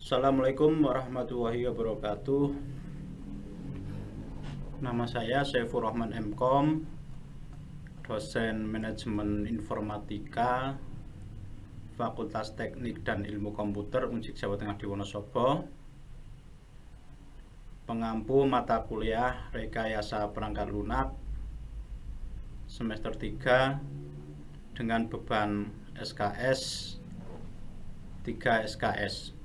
Assalamualaikum warahmatullahi wabarakatuh. Nama saya Saifur Rahman MKom, dosen manajemen informatika Fakultas Teknik dan Ilmu Komputer Unsik Jawa Tengah di Wonosobo, pengampu mata kuliah Rekayasa Perangkat Lunak semester 3 dengan beban SKS 3 SKS.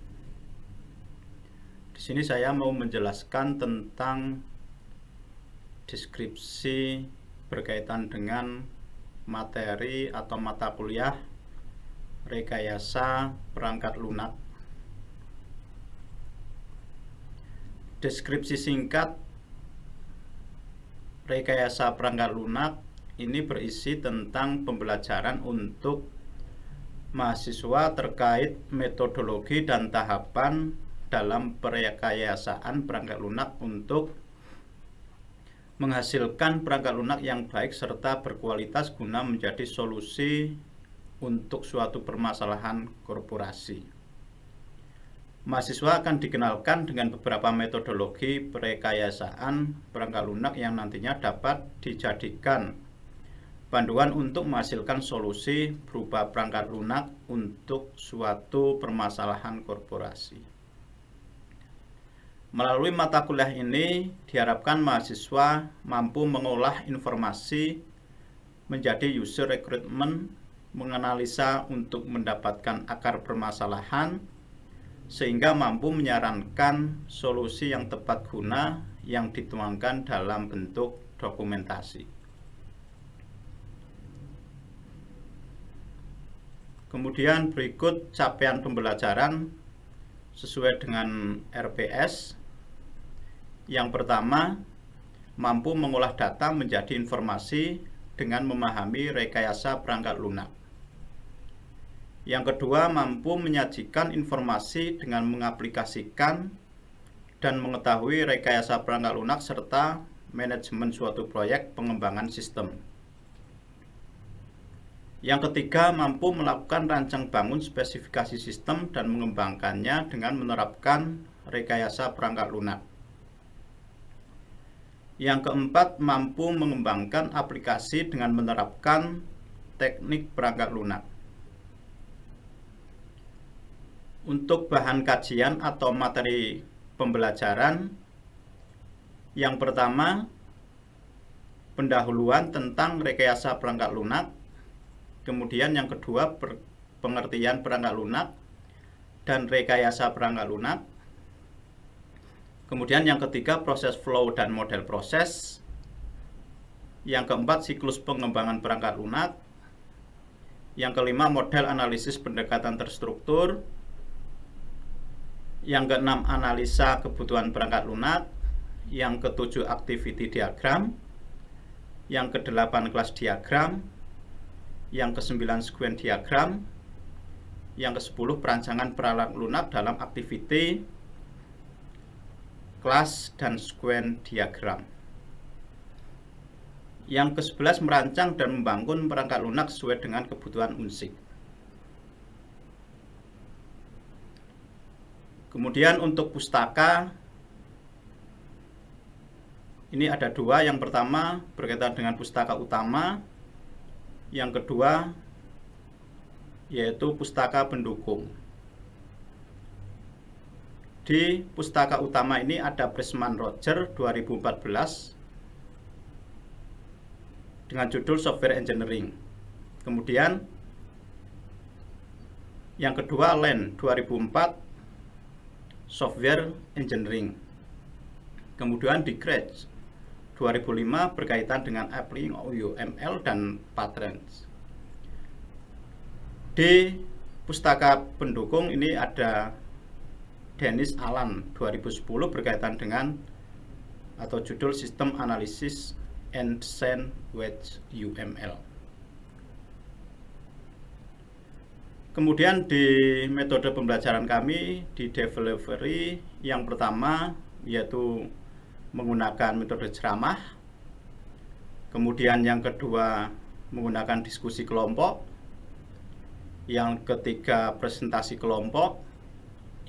Di sini saya mau menjelaskan tentang deskripsi berkaitan dengan materi atau mata kuliah Rekayasa Perangkat Lunak. Deskripsi singkat Rekayasa Perangkat Lunak ini berisi tentang pembelajaran untuk mahasiswa terkait metodologi dan tahapan dalam perekayasaan perangkat lunak untuk menghasilkan perangkat lunak yang baik serta berkualitas guna menjadi solusi untuk suatu permasalahan korporasi. Mahasiswa akan dikenalkan dengan beberapa metodologi perekayasaan perangkat lunak yang nantinya dapat dijadikan panduan untuk menghasilkan solusi berupa perangkat lunak untuk suatu permasalahan korporasi. Melalui mata kuliah ini diharapkan mahasiswa mampu mengolah informasi menjadi user recruitment, menganalisa untuk mendapatkan akar permasalahan, sehingga mampu menyarankan solusi yang tepat guna yang dituangkan dalam bentuk dokumentasi. Kemudian berikut capaian pembelajaran sesuai dengan RPS. Yang pertama, mampu mengolah data menjadi informasi dengan memahami rekayasa perangkat lunak. Yang kedua, mampu menyajikan informasi dengan mengaplikasikan dan mengetahui rekayasa perangkat lunak serta manajemen suatu proyek pengembangan sistem. Yang ketiga, mampu melakukan rancang bangun spesifikasi sistem dan mengembangkannya dengan menerapkan rekayasa perangkat lunak. Yang keempat, mampu mengembangkan aplikasi dengan menerapkan teknik perangkat lunak. Untuk bahan kajian atau materi pembelajaran, yang pertama, pendahuluan tentang rekayasa perangkat lunak. Kemudian yang kedua, pengertian perangkat lunak dan rekayasa perangkat lunak. Kemudian yang ketiga, proses flow dan model proses. Yang keempat, siklus pengembangan perangkat lunak. Yang kelima, model analisis pendekatan terstruktur. Yang keenam, analisa kebutuhan perangkat lunak. Yang ketujuh, activity diagram. Yang kedelapan, class diagram. Yang ke-9 sequence diagram, yang ke-10 perancangan perangkat lunak dalam activity, class, dan sequence diagram. Yang ke-11 merancang dan membangun perangkat lunak sesuai dengan kebutuhan unsik. Kemudian untuk pustaka, ini ada dua. Yang pertama berkaitan dengan pustaka utama. Yang kedua yaitu pustaka pendukung. Di pustaka utama ini ada Pressman Roger 2014 dengan judul Software Engineering. Kemudian yang kedua Len 2004 Software Engineering. Kemudian di Crash 2005 berkaitan dengan Applying UML dan Patterns. Di pustaka pendukung ini ada Dennis Allen 2010 berkaitan dengan atau judul Sistem Analysis and Sandwich UML. Kemudian di metode pembelajaran kami di delivery yang pertama yaitu menggunakan metode ceramah. Kemudian yang kedua menggunakan diskusi kelompok. Yang ketiga presentasi kelompok.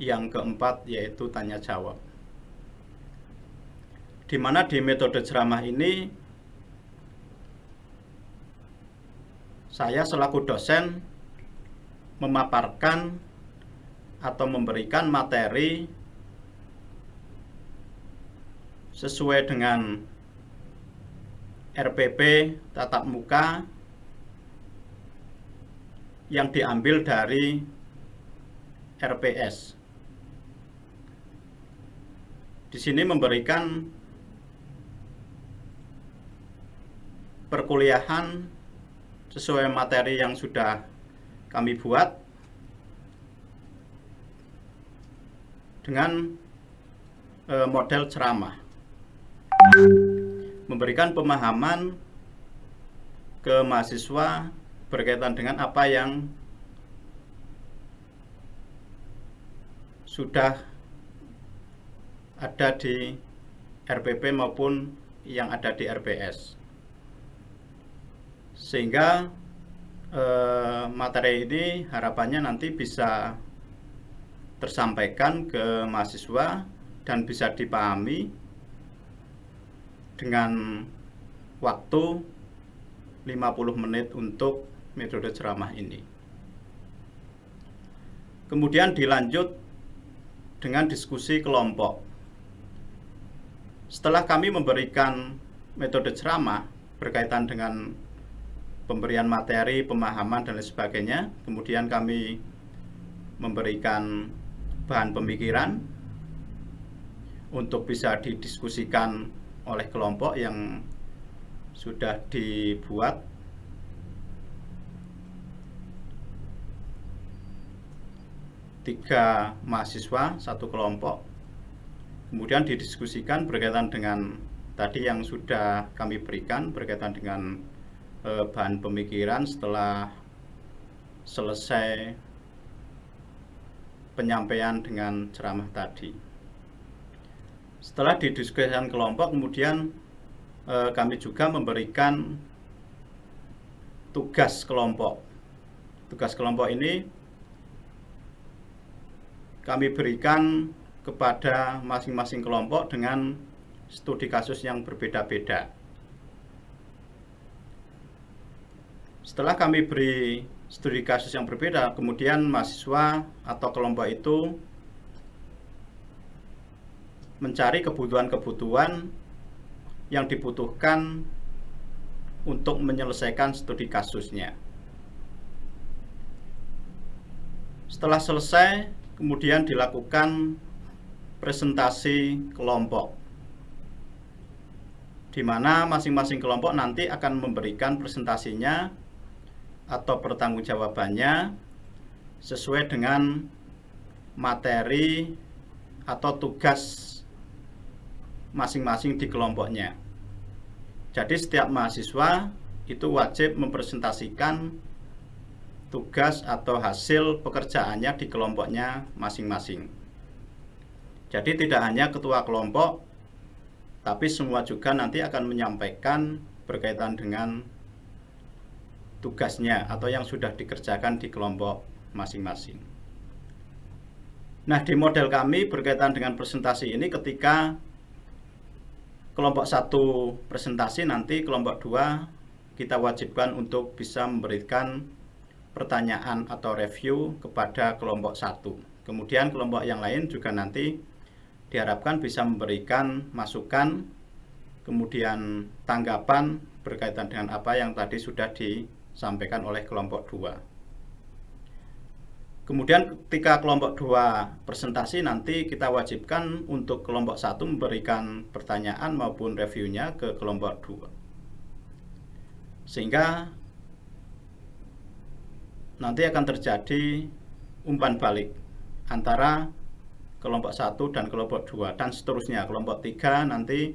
yang keempat yaitu tanya jawab. Di mana di metode ceramah ini saya selaku dosen memaparkan atau memberikan materi sesuai dengan RPP tatap muka yang diambil dari RPS. Di sini memberikan perkuliahan sesuai materi yang sudah kami buat dengan model ceramah, memberikan pemahaman ke mahasiswa berkaitan dengan apa yang sudah ada di RPP maupun yang ada di RPS, sehingga materi ini harapannya nanti bisa tersampaikan ke mahasiswa dan bisa dipahami dengan waktu 50 menit untuk metode ceramah ini. Kemudian dilanjut dengan diskusi kelompok. Setelah kami memberikan metode ceramah berkaitan dengan pemberian materi, pemahaman, dan lain sebagainya, kemudian kami memberikan bahan pemikiran untuk bisa didiskusikan oleh kelompok yang sudah dibuat. Tiga mahasiswa, satu kelompok. Kemudian didiskusikan berkaitan dengan tadi yang sudah kami berikan berkaitan dengan bahan pemikiran setelah selesai penyampaian dengan ceramah tadi. Setelah didiskusikan kelompok, kemudian kami juga memberikan tugas kelompok. Tugas kelompok ini kami berikan kepada masing-masing kelompok dengan studi kasus yang berbeda-beda. Setelah kami beri studi kasus yang berbeda, kemudian mahasiswa atau kelompok itu mencari kebutuhan-kebutuhan yang dibutuhkan untuk menyelesaikan studi kasusnya. Setelah selesai, kemudian dilakukan presentasi kelompok, di mana masing-masing kelompok nanti akan memberikan presentasinya atau pertanggungjawabannya sesuai dengan materi atau tugas masing-masing di kelompoknya. Jadi setiap mahasiswa itu wajib mempresentasikan tugas atau hasil pekerjaannya di kelompoknya masing-masing. Jadi tidak hanya ketua kelompok, tapi semua juga nanti akan menyampaikan berkaitan dengan tugasnya atau yang sudah dikerjakan di kelompok masing-masing. Nah, di model kami berkaitan dengan presentasi ini, ketika kelompok 1 presentasi, nanti kelompok 2 kita wajibkan untuk bisa memberikan pertanyaan atau review kepada kelompok 1. Kemudian kelompok yang lain juga nanti diharapkan bisa memberikan masukan, kemudian tanggapan berkaitan dengan apa yang tadi sudah disampaikan oleh kelompok 2. Kemudian ketika kelompok 2 presentasi, nanti kita wajibkan untuk kelompok 1 memberikan pertanyaan maupun reviewnya ke kelompok 2. Sehingga nanti akan terjadi umpan balik antara kelompok 1 dan kelompok 2 dan seterusnya. Kelompok 3 nanti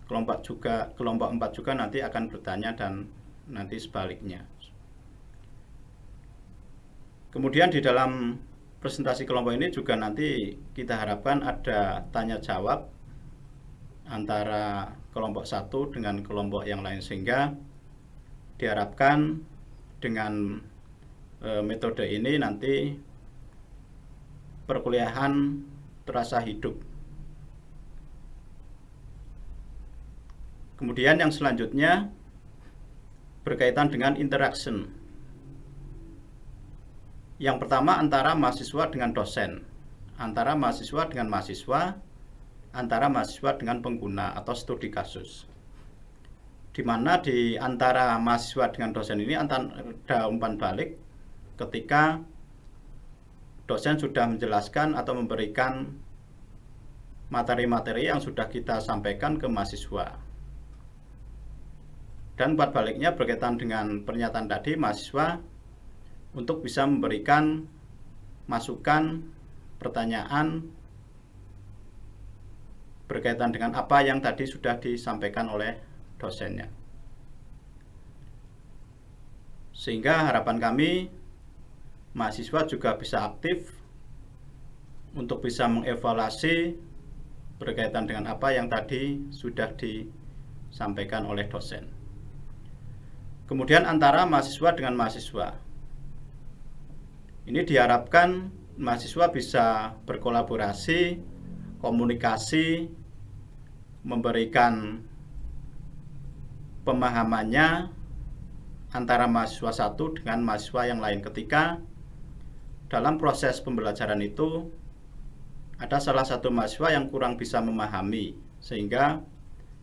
kelompok 4 juga nanti akan bertanya dan nanti sebaliknya. Kemudian di dalam presentasi kelompok ini juga nanti kita harapkan ada tanya jawab antara kelompok 1 dengan kelompok yang lain, sehingga diharapkan dengan metode ini nanti perkuliahan terasa hidup. Kemudian yang selanjutnya berkaitan dengan interaction. Yang pertama antara mahasiswa dengan dosen, antara mahasiswa dengan mahasiswa, antara mahasiswa dengan pengguna atau studi kasus. Di mana di antara mahasiswa dengan dosen ini ada umpan balik ketika dosen sudah menjelaskan atau memberikan materi-materi yang sudah kita sampaikan ke mahasiswa. Dan umpan baliknya berkaitan dengan pernyataan tadi, mahasiswa untuk bisa memberikan masukan, pertanyaan berkaitan dengan apa yang tadi sudah disampaikan oleh dosennya. Sehingga harapan kami mahasiswa juga bisa aktif untuk bisa mengevaluasi berkaitan dengan apa yang tadi sudah disampaikan oleh dosen. Kemudian antara mahasiswa dengan mahasiswa. Ini diharapkan mahasiswa bisa berkolaborasi, komunikasi, memberikan pemahamannya antara mahasiswa satu dengan mahasiswa yang lain ketika dalam proses pembelajaran itu ada salah satu mahasiswa yang kurang bisa memahami, sehingga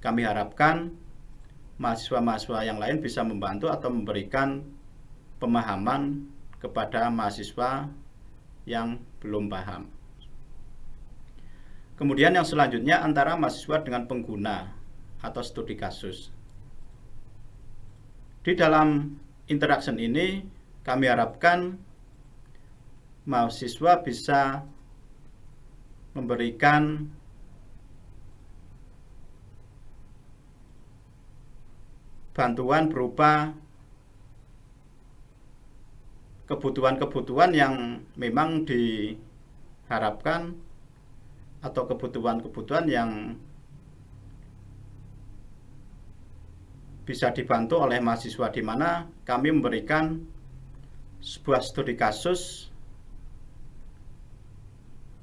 kami harapkan mahasiswa-mahasiswa yang lain bisa membantu atau memberikan pemahaman kepada mahasiswa yang belum paham. Kemudian yang selanjutnya antara mahasiswa dengan pengguna atau studi kasus. Di dalam interaction ini kami harapkan mahasiswa bisa memberikan bantuan berupa kebutuhan-kebutuhan yang memang diharapkan atau kebutuhan-kebutuhan yang bisa dibantu oleh mahasiswa, di mana kami memberikan sebuah studi kasus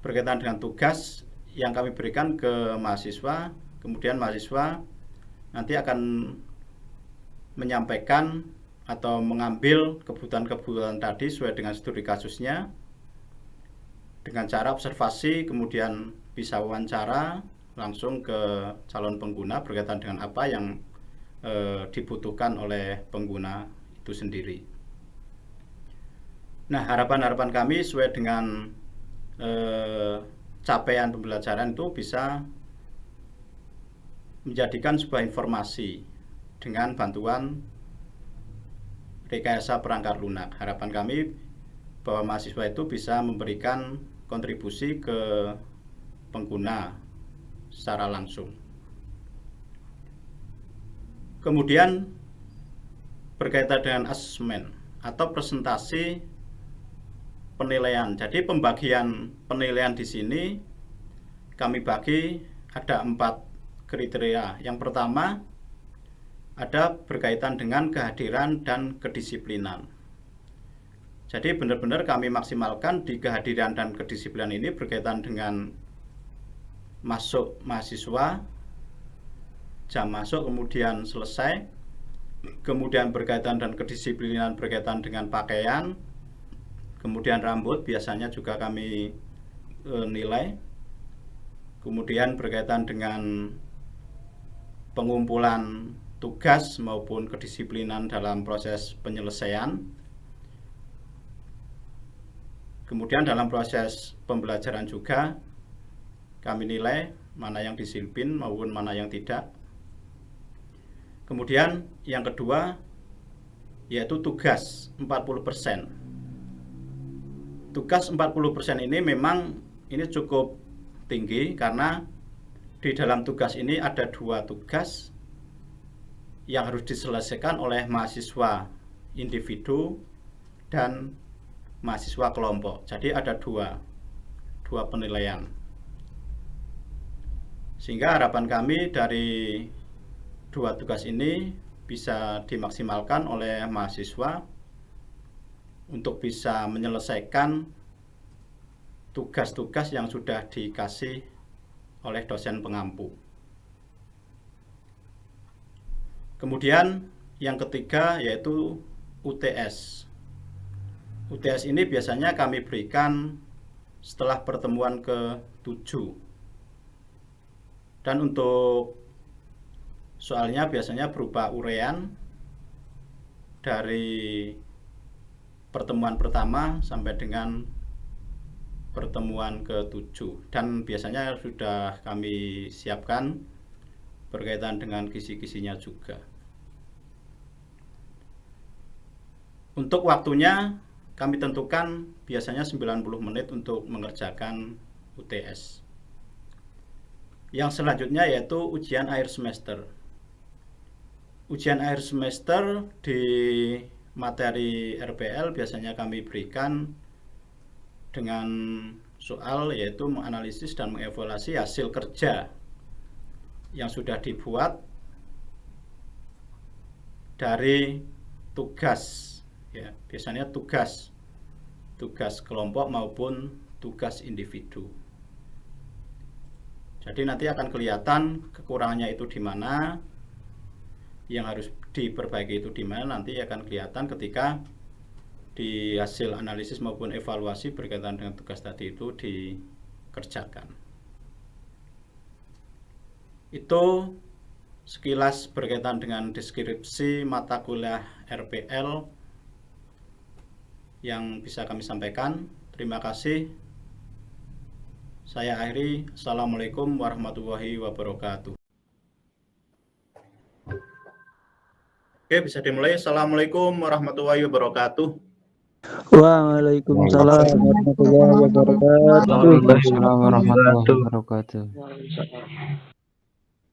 berkaitan dengan tugas yang kami berikan ke mahasiswa. Kemudian mahasiswa nanti akan menyampaikan atau mengambil kebutuhan-kebutuhan tadi sesuai dengan studi kasusnya dengan cara observasi, kemudian bisa wawancara langsung ke calon pengguna berkaitan dengan apa yang dibutuhkan oleh pengguna itu sendiri. Nah, harapan-harapan kami sesuai dengan capaian pembelajaran itu bisa menjadikan sebuah informasi dengan bantuan rekayasa perangkat lunak. Harapan kami bahwa mahasiswa itu bisa memberikan kontribusi ke pengguna secara langsung. Kemudian berkaitan dengan asesmen atau presentasi penilaian. Jadi pembagian penilaian di sini kami bagi ada 4 kriteria. Yang pertama ada berkaitan dengan kehadiran dan kedisiplinan. Jadi benar-benar kami maksimalkan di kehadiran dan kedisiplinan ini berkaitan dengan masuk mahasiswa, jam masuk kemudian selesai, kemudian berkaitan dan kedisiplinan berkaitan dengan pakaian, kemudian rambut biasanya juga kami nilai, kemudian berkaitan dengan pengumpulan tugas maupun kedisiplinan dalam proses penyelesaian. Kemudian dalam proses pembelajaran juga kami nilai mana yang disiplin maupun mana yang tidak. Kemudian yang kedua yaitu tugas 40%. Tugas 40% ini memang ini cukup tinggi karena di dalam tugas ini ada 2 tugas yang harus diselesaikan oleh mahasiswa individu dan mahasiswa kelompok. Jadi ada dua penilaian. Sehingga harapan kami dari 2 tugas ini bisa dimaksimalkan oleh mahasiswa untuk bisa menyelesaikan tugas-tugas yang sudah dikasih oleh dosen pengampu. Kemudian yang ketiga yaitu UTS. UTS ini biasanya kami berikan setelah pertemuan ke-7. Dan untuk soalnya biasanya berupa uraian dari pertemuan pertama sampai dengan pertemuan ke-7, dan biasanya sudah kami siapkan berkaitan dengan kisi-kisinya juga. Untuk waktunya kami tentukan biasanya 90 menit untuk mengerjakan UTS. Yang selanjutnya yaitu ujian akhir semester. Ujian akhir semester di materi RPL biasanya kami berikan dengan soal yaitu menganalisis dan mengevaluasi hasil kerja yang sudah dibuat dari tugas, ya, biasanya tugas kelompok maupun tugas individu. Jadi nanti akan kelihatan kekurangannya itu di mana, yang harus diperbaiki itu di mana, nanti akan kelihatan ketika di hasil analisis maupun evaluasi berkaitan dengan tugas tadi itu dikerjakan. Itu sekilas berkaitan dengan deskripsi mata kuliah RPL yang bisa kami sampaikan. Terima kasih. Saya akhiri. Assalamualaikum warahmatullahi wabarakatuh. Oke, bisa dimulai. Assalamualaikum warahmatullahi wabarakatuh. Waalaikumsalam warahmatullahi wabarakatuh.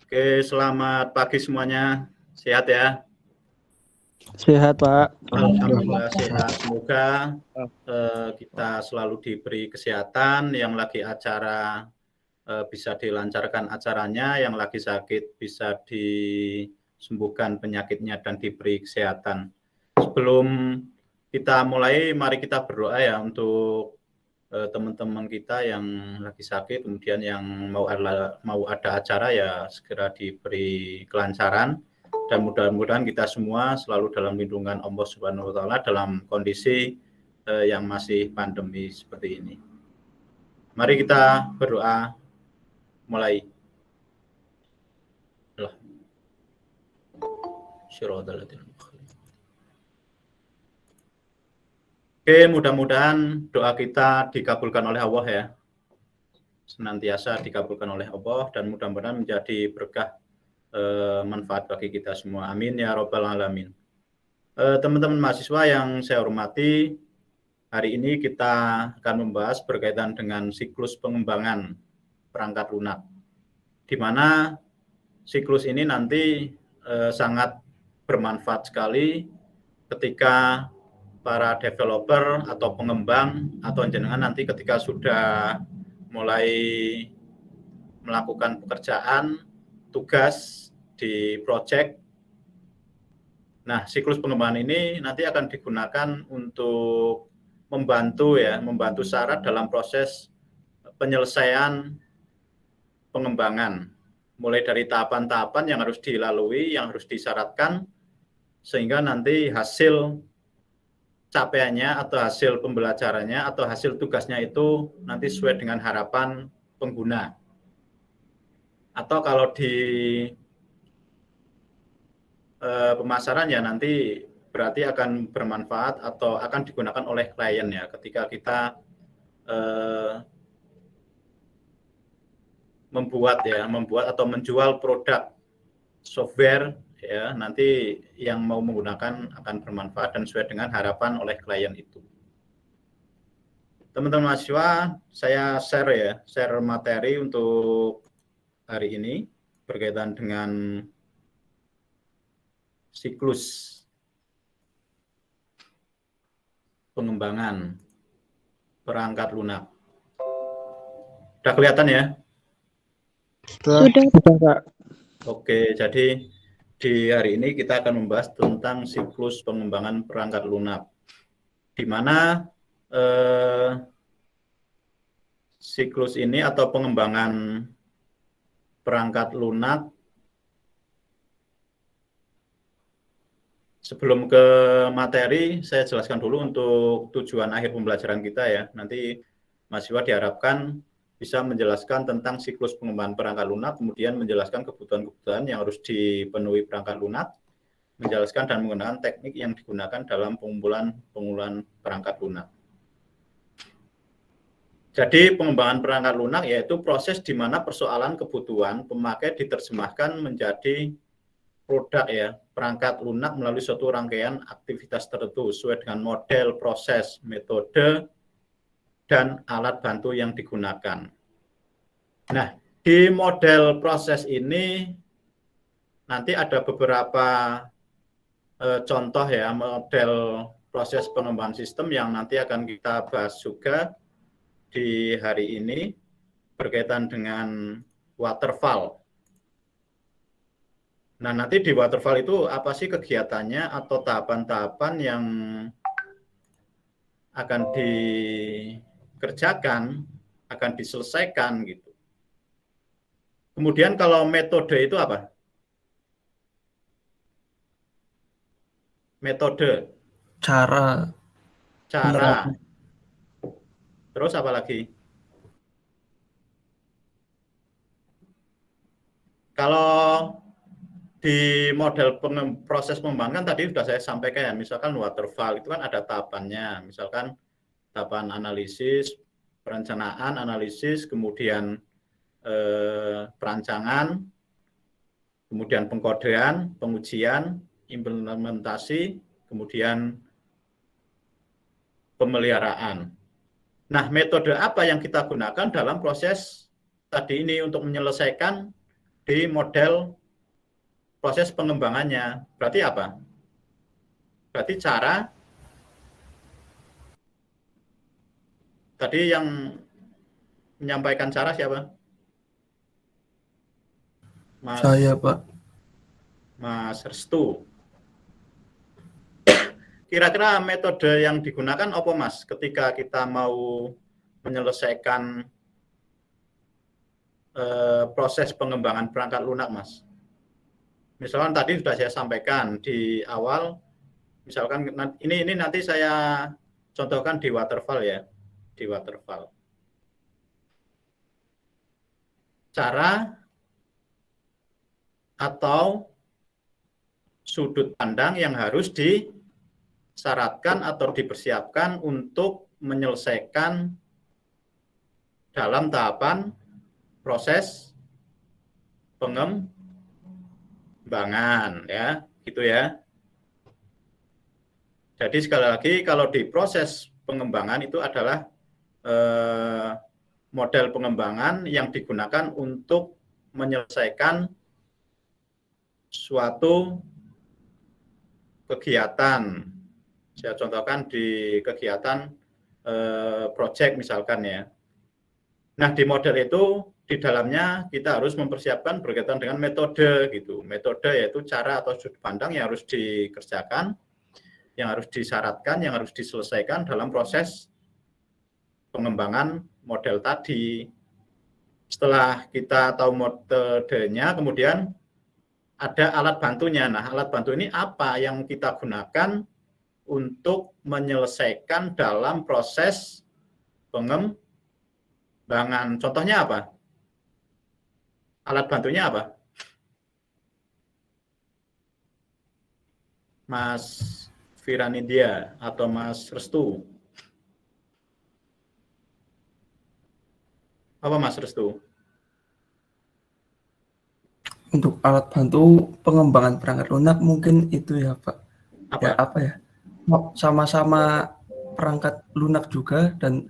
Oke, selamat pagi semuanya. Sehat ya? Sehat, Pak. Alhamdulillah sehat. Semoga kita selalu diberi kesehatan. Yang lagi acara bisa dilancarkan acaranya, yang lagi sakit bisa disembuhkan penyakitnya dan diberi kesehatan. Sebelum kita mulai, mari kita berdoa ya untuk teman-teman kita yang lagi sakit, kemudian yang mau ada acara ya segera diberi kelancaran, dan mudah-mudahan kita semua selalu dalam lindungan Allah Subhanahu wa taala dalam kondisi yang masih pandemi seperti ini. Mari kita berdoa mulai. Oke, mudah-mudahan doa kita dikabulkan oleh Allah ya. Senantiasa dikabulkan oleh Allah dan mudah-mudahan menjadi berkah manfaat bagi kita semua. Amin ya rabbal alamin. Teman-teman mahasiswa yang saya hormati, hari ini kita akan membahas berkaitan dengan siklus pengembangan perangkat lunak, di mana siklus ini nanti sangat bermanfaat sekali ketika para developer atau pengembang atau jenengan nanti ketika sudah mulai melakukan pekerjaan, tugas di project. Nah, siklus pengembangan ini nanti akan digunakan untuk membantu syarat dalam proses penyelesaian pengembangan, mulai dari tahapan-tahapan yang harus dilalui, yang harus disyaratkan, sehingga nanti hasil capaiannya atau hasil pembelajarannya atau hasil tugasnya itu nanti sesuai dengan harapan pengguna. Atau kalau di pemasaran ya nanti berarti akan bermanfaat atau akan digunakan oleh klien ya ketika kita membuat atau menjual produk software ya, nanti yang mau menggunakan akan bermanfaat dan sesuai dengan harapan oleh klien itu. Teman-teman mahasiswa, saya share materi untuk hari ini berkaitan dengan siklus pengembangan perangkat lunak. Sudah kelihatan ya? Sudah, Pak. Oke, jadi di hari ini kita akan membahas tentang siklus pengembangan perangkat lunak, di mana siklus ini atau pengembangan perangkat lunak. Sebelum ke materi, saya jelaskan dulu untuk tujuan akhir pembelajaran kita ya. Nanti mahasiswa diharapkan bisa menjelaskan tentang siklus pengembangan perangkat lunak, kemudian menjelaskan kebutuhan-kebutuhan yang harus dipenuhi perangkat lunak, menjelaskan dan menggunakan teknik yang digunakan dalam pengumpulan perangkat lunak. Jadi pengembangan perangkat lunak yaitu proses di mana persoalan kebutuhan pemakai diterjemahkan menjadi produk ya, perangkat lunak melalui suatu rangkaian aktivitas tertentu sesuai dengan model, proses, metode, dan alat bantu yang digunakan. Nah, di model proses ini nanti ada beberapa contoh ya, model proses pengembangan sistem yang nanti akan kita bahas juga di hari ini berkaitan dengan waterfall. Nah, nanti di waterfall itu apa sih kegiatannya atau tahapan-tahapan yang akan dikerjakan, akan diselesaikan gitu. Kemudian kalau metode itu apa? Metode. Cara. Terus apa lagi? Kalau di model proses pengembangan tadi sudah saya sampaikan ya, misalkan waterfall itu kan ada tahapannya, misalkan tahapan analisis, perencanaan, analisis, kemudian perancangan, kemudian pengkodean, pengujian, implementasi, kemudian pemeliharaan. Nah, metode apa yang kita gunakan dalam proses tadi ini untuk menyelesaikan di model proses pengembangannya? Berarti apa? Berarti cara. Tadi yang menyampaikan cara siapa? Saya, Pak. Mas Restu. Kira-kira metode yang digunakan apa, Mas, ketika kita mau menyelesaikan proses pengembangan perangkat lunak, Mas? Misalkan tadi sudah saya sampaikan di awal, misalkan ini nanti saya contohkan di waterfall ya, di waterfall. Cara atau sudut pandang yang harus disyaratkan atau dipersiapkan untuk menyelesaikan dalam tahapan proses pengembangan ya, gitu ya. Jadi sekali lagi kalau di proses pengembangan itu adalah model pengembangan yang digunakan untuk menyelesaikan suatu kegiatan. Saya contohkan di kegiatan project misalkan ya. Nah, di model itu di dalamnya kita harus mempersiapkan berkaitan dengan metode gitu. Metode yaitu cara atau sudut pandang yang harus dikerjakan, yang harus disyaratkan, yang harus diselesaikan dalam proses pengembangan model tadi. Setelah kita tahu metodenya, kemudian ada alat bantunya. Nah, alat bantu ini apa yang kita gunakan untuk menyelesaikan dalam proses pengembangan. Contohnya apa? Alat bantunya apa? Mas Firanidia atau Mas Restu? Apa Mas Restu? Untuk alat bantu pengembangan perangkat lunak mungkin itu ya, Pak. Apa? Ya, apa ya? Sama-sama perangkat lunak juga dan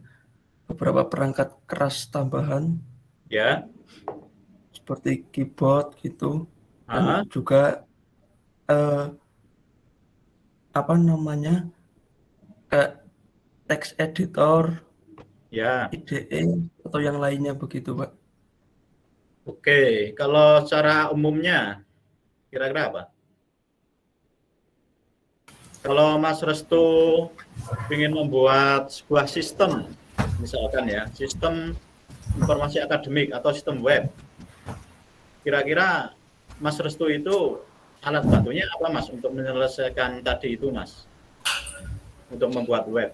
beberapa perangkat keras tambahan. Ya. Seperti keyboard gitu. Dan juga apa namanya? Text editor. Ya. IDE atau yang lainnya begitu, Pak. Oke, kalau secara umumnya kira-kira apa? Kalau Mas Restu ingin membuat sebuah sistem, misalkan ya, sistem informasi akademik atau sistem web. Kira-kira Mas Restu itu alat bantunya apa Mas untuk menyelesaikan tadi itu Mas? Untuk membuat web.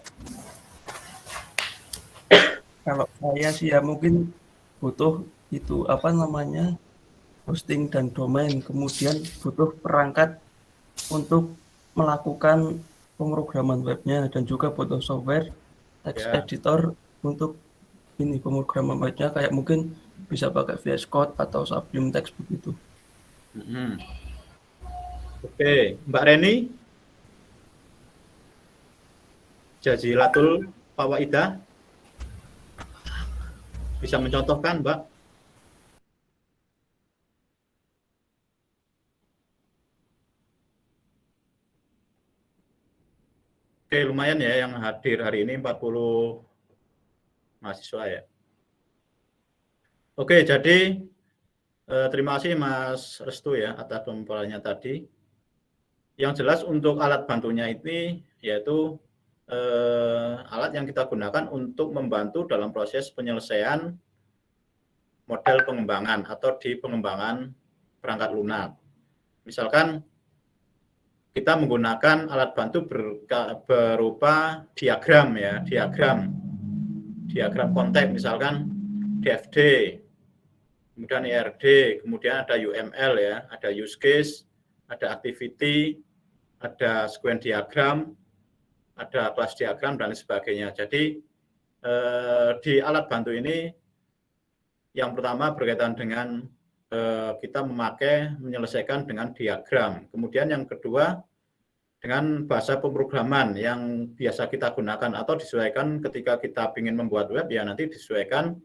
Kalau saya sih ya mungkin butuh itu apa namanya hosting dan domain, kemudian butuh perangkat untuk melakukan pemrograman webnya dan juga butuh software text Ya. editor untuk ini pemrograman webnya kayak mungkin bisa pakai VS Code atau Sublime Text begitu. Oke, Mbak Reni, Jazilatul Fawaidah, bisa mencontohkan Mbak? Oke, lumayan ya yang hadir hari ini 40 mahasiswa ya. Oke, jadi terima kasih Mas Restu ya atas pemaparannya tadi. Yang jelas untuk alat bantunya ini yaitu alat yang kita gunakan untuk membantu dalam proses penyelesaian model pengembangan atau di pengembangan perangkat lunak. Misalkan kita menggunakan alat bantu berupa diagram ya, diagram konteks misalkan DFD, kemudian ERD, kemudian ada UML ya, ada use case, ada activity, ada sequence diagram, ada kelas diagram dan sebagainya. Jadi di alat bantu ini yang pertama berkaitan dengan kita menyelesaikan dengan diagram. Kemudian yang kedua dengan bahasa pemrograman yang biasa kita gunakan atau disesuaikan ketika kita ingin membuat web ya nanti disesuaikan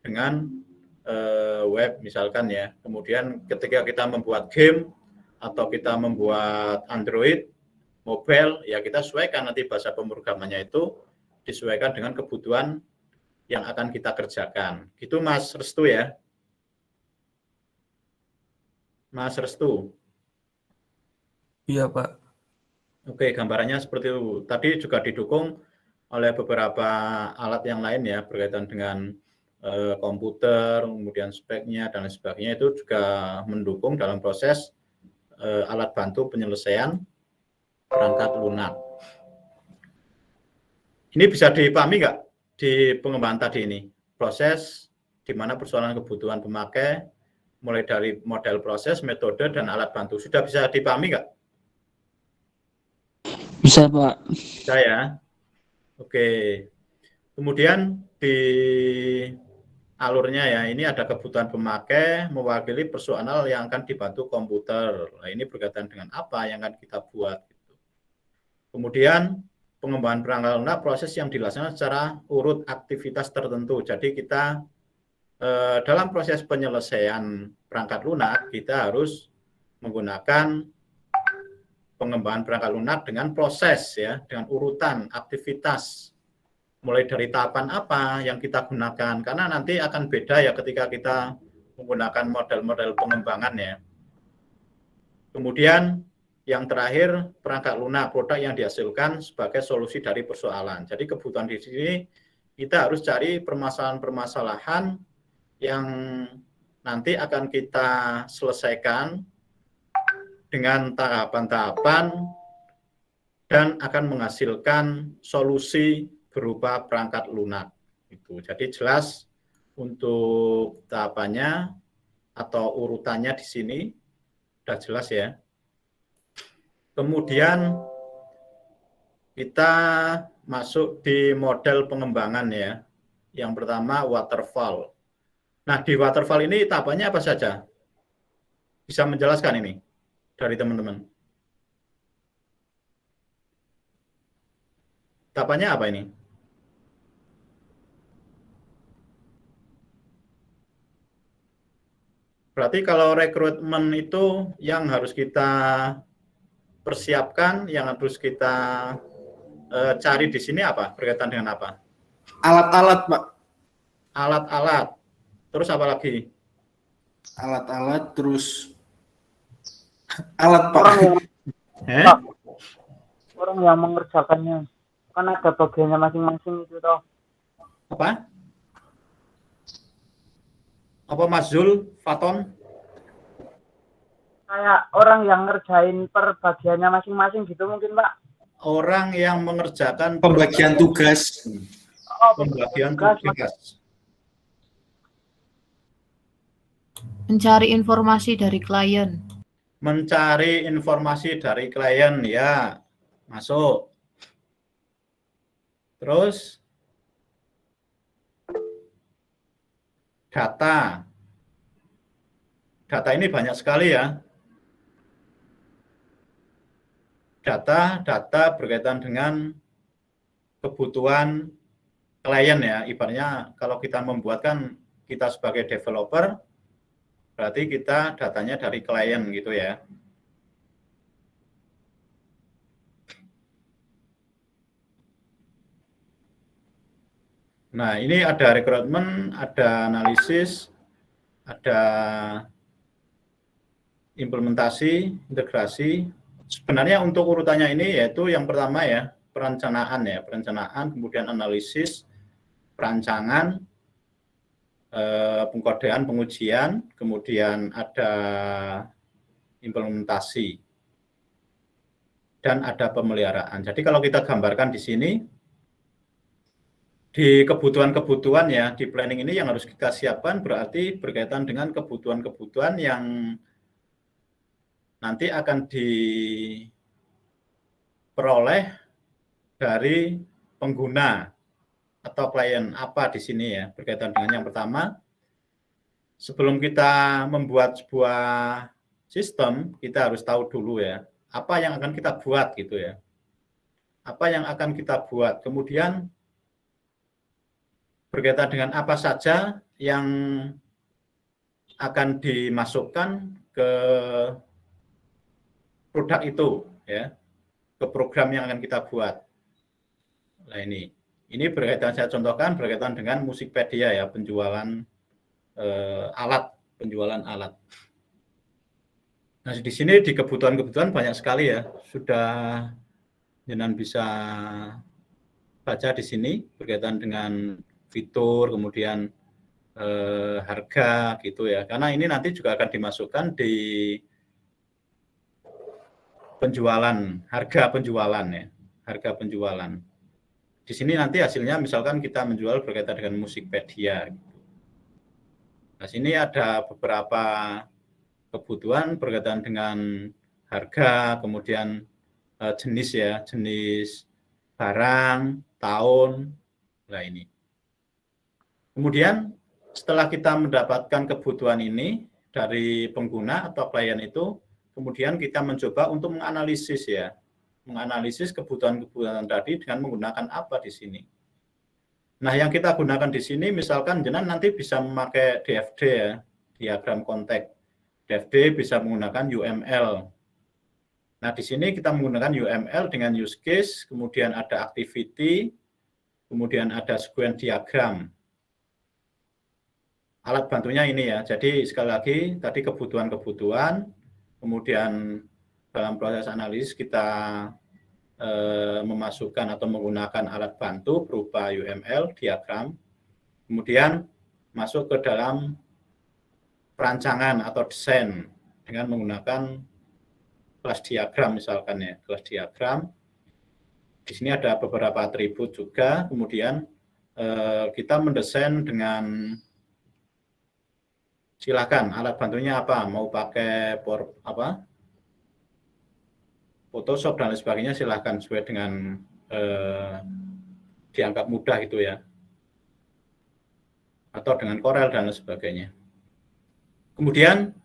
dengan web misalkan ya. Kemudian ketika kita membuat game atau kita membuat Android mobile ya kita sesuaikan nanti bahasa pemrogramannya itu disesuaikan dengan kebutuhan yang akan kita kerjakan. Gitu Mas Restu ya. Mas Restu. Iya Pak. Oke, gambarannya seperti itu. Tadi juga didukung oleh beberapa alat yang lain ya berkaitan dengan komputer, kemudian speknya dan lain sebagainya itu juga mendukung dalam proses alat bantu penyelesaian perangkat lunak. Ini bisa dipahami nggak di pengembangan tadi ini? Proses di mana persoalan kebutuhan pemakai, mulai dari model proses, metode, dan alat bantu. Sudah bisa dipahami nggak? Bisa, Pak. Bisa ya. Oke. Kemudian di alurnya ya, ini ada kebutuhan pemakai mewakili personal yang akan dibantu komputer. Nah, ini berkaitan dengan apa yang akan kita buat. Kemudian pengembangan perangkat lunak proses yang dilaksanakan secara urut aktivitas tertentu. Jadi kita dalam proses penyelesaian perangkat lunak kita harus menggunakan pengembangan perangkat lunak dengan proses ya, dengan urutan aktivitas. Mulai dari tahapan apa yang kita gunakan karena nanti akan beda ya ketika kita menggunakan model-model pengembangan ya. Kemudian yang terakhir perangkat lunak produk yang dihasilkan sebagai solusi dari persoalan. Jadi kebutuhan di sini kita harus cari permasalahan-permasalahan yang nanti akan kita selesaikan dengan tahapan-tahapan dan akan menghasilkan solusi berupa perangkat lunak. Jadi jelas untuk tahapannya atau urutannya di sini sudah jelas ya. Kemudian kita masuk di model pengembangan ya. Yang pertama waterfall. Nah, di waterfall ini tahapannya apa saja? Bisa menjelaskan ini dari teman-teman. Tahapannya apa ini? Berarti kalau rekrutmen itu yang harus kita persiapkan, yang harus kita cari di sini apa? Berkaitan dengan apa? Alat-alat, Pak. Alat-alat. Terus apa lagi? Alat-alat, terus alat, Pak. Orang yang mengerjakannya. Kan ada bagiannya masing-masing itu toh. Apa? Apa Mas Zul, Faton? Kayak orang yang ngerjain per bagiannya masing-masing gitu mungkin, Pak. Orang yang mengerjakan Pembagian tugas. Oh, pembagian tugas. tugas. Mencari informasi dari klien. Mencari informasi dari klien, ya. Masuk. Terus data. Data ini banyak sekali ya. Data berkaitan dengan kebutuhan klien ya. Ibaratnya kalau kita membuatkan, kita sebagai developer, berarti kita datanya dari klien gitu ya. Nah, ini ada rekrutmen, ada analisis, ada implementasi, integrasi. Sebenarnya untuk urutannya ini yaitu yang pertama ya, perencanaan ya, perencanaan, kemudian analisis, perancangan, pengkodean, pengujian, kemudian ada implementasi, dan ada pemeliharaan. Jadi kalau kita gambarkan di sini, di kebutuhan-kebutuhan ya, di planning ini yang harus kita siapkan berarti berkaitan dengan kebutuhan-kebutuhan yang nanti akan diperoleh dari pengguna atau klien apa di sini ya, berkaitan dengan yang pertama. Sebelum kita membuat sebuah sistem, kita harus tahu dulu ya, apa yang akan kita buat gitu ya. Apa yang akan kita buat, kemudian berkaitan dengan apa saja yang akan dimasukkan ke produk itu ya, ke program yang akan kita buat. Nah ini berkaitan, saya contohkan berkaitan dengan Musikpedia ya, penjualan penjualan alat. Nah di sini di kebutuhan-kebutuhan banyak sekali ya, sudah jenengan bisa baca di sini berkaitan dengan fitur, kemudian harga gitu ya, karena ini nanti juga akan dimasukkan di penjualan, harga penjualan ya, harga penjualan. Di sini nanti hasilnya misalkan kita menjual berkaitan dengan Musikpedia. Nah sini ada beberapa kebutuhan berkaitan dengan harga, kemudian jenis ya, jenis barang, tahun. Nah ini. Kemudian setelah kita mendapatkan kebutuhan ini dari pengguna atau klien itu, kemudian kita mencoba untuk menganalisis ya, menganalisis kebutuhan-kebutuhan tadi dengan menggunakan apa di sini. Nah, yang kita gunakan di sini misalkan jenengan nanti bisa memakai DFD ya, diagram konteks. DFD bisa menggunakan UML. Nah, di sini kita menggunakan UML dengan use case, kemudian ada activity, kemudian ada sequence diagram. Alat bantunya ini ya. Jadi sekali lagi tadi kebutuhan-kebutuhan, kemudian dalam proses analisis kita memasukkan atau menggunakan alat bantu berupa UML, diagram, kemudian masuk ke dalam perancangan atau desain dengan menggunakan kelas diagram misalkan ya, kelas diagram. Di sini ada beberapa atribut juga, kemudian kita mendesain dengan, silakan alat bantunya apa, mau pakai Photoshop dan lain sebagainya, silahkan sesuai dengan dianggap mudah itu ya, atau dengan Corel dan lain sebagainya. Kemudian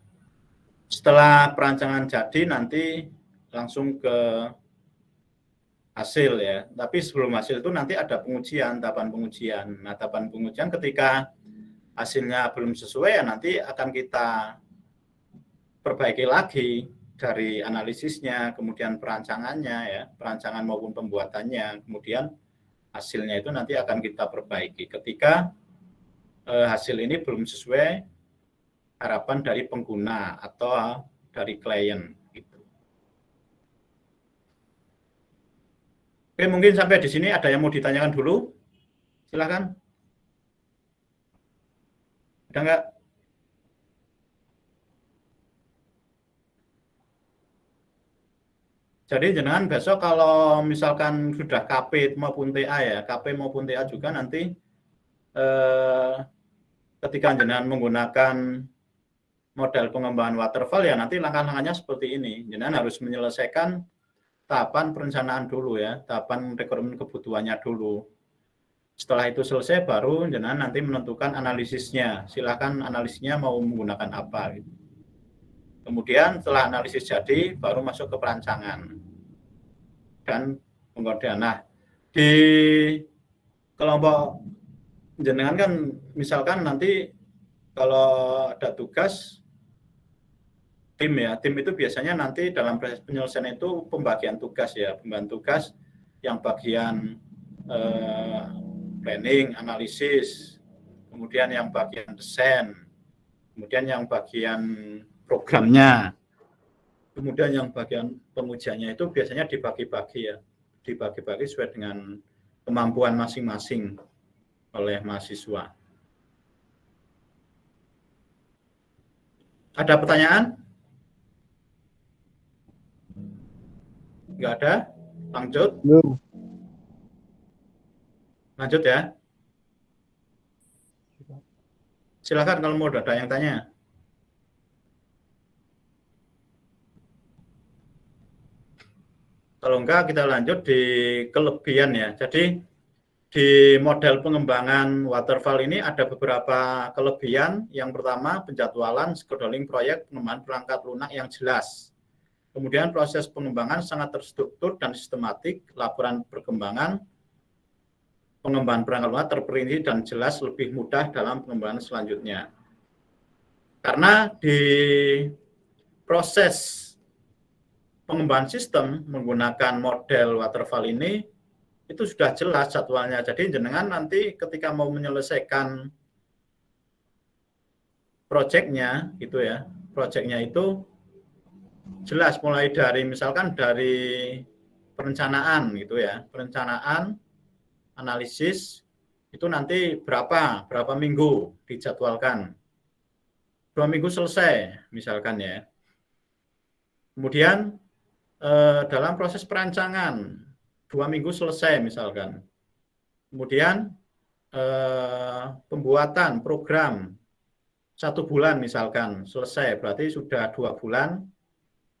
setelah perancangan jadi nanti langsung ke hasil ya, tapi sebelum hasil itu nanti ada pengujian, tahapan pengujian. Nah, tahapan pengujian ketika hasilnya belum sesuai ya nanti akan kita perbaiki lagi dari analisisnya, kemudian perancangannya ya, perancangan maupun pembuatannya, kemudian hasilnya itu nanti akan kita perbaiki ketika hasil ini belum sesuai harapan dari pengguna atau dari klien gitu. Oke, mungkin sampai di sini ada yang mau ditanyakan dulu? Silakan. Ada nggak? Jadi jenengan besok kalau misalkan sudah KP maupun TA ya, KP maupun TA juga nanti ketika jenengan menggunakan model pengembangan waterfall ya nanti langkah-langkahnya seperti ini. Jenengan harus menyelesaikan tahapan perencanaan dulu ya, tahapan rekrutmen kebutuhannya dulu. Setelah itu selesai baru jenengan nanti menentukan analisisnya. Silakan analisisnya mau menggunakan apa gitu. Kemudian setelah analisis jadi baru masuk ke perancangan dan pengkodean. Nah, di kelompok jenengan kan misalkan nanti kalau ada tugas tim ya, tim itu biasanya nanti dalam proses penyelesaian itu pembagian tugas ya, pembagian tugas yang bagian planning, analisis, kemudian yang bagian desain, kemudian yang bagian programnya, kemudian yang bagian pengujiannya itu biasanya dibagi-bagi ya, dibagi-bagi sesuai dengan kemampuan masing-masing oleh mahasiswa. Ada pertanyaan? Enggak ada? Lanjut? Belum. Lanjut ya. Silakan kalau mau ada yang tanya. Kalau enggak kita lanjut di kelebihan ya. Jadi di model pengembangan waterfall ini ada beberapa kelebihan. Yang pertama penjadwalan scheduling proyek pengembangan perangkat lunak yang jelas. Kemudian proses pengembangan sangat terstruktur dan sistematik. Laporan perkembangan pengembangan perangkat lunak terperinci dan jelas, lebih mudah dalam pengembangan selanjutnya. Karena di proses pengembangan sistem menggunakan model waterfall ini itu sudah jelas jadwalnya. Jadi jenengan nanti ketika mau menyelesaikan proyeknya gitu ya, proyeknya itu jelas mulai dari misalkan dari perencanaan gitu ya, perencanaan, analisis itu nanti berapa minggu dijadwalkan. 2 minggu selesai misalkan ya. Kemudian dalam proses perancangan 2 minggu selesai misalkan. Kemudian pembuatan program 1 bulan misalkan selesai, berarti sudah 2 bulan.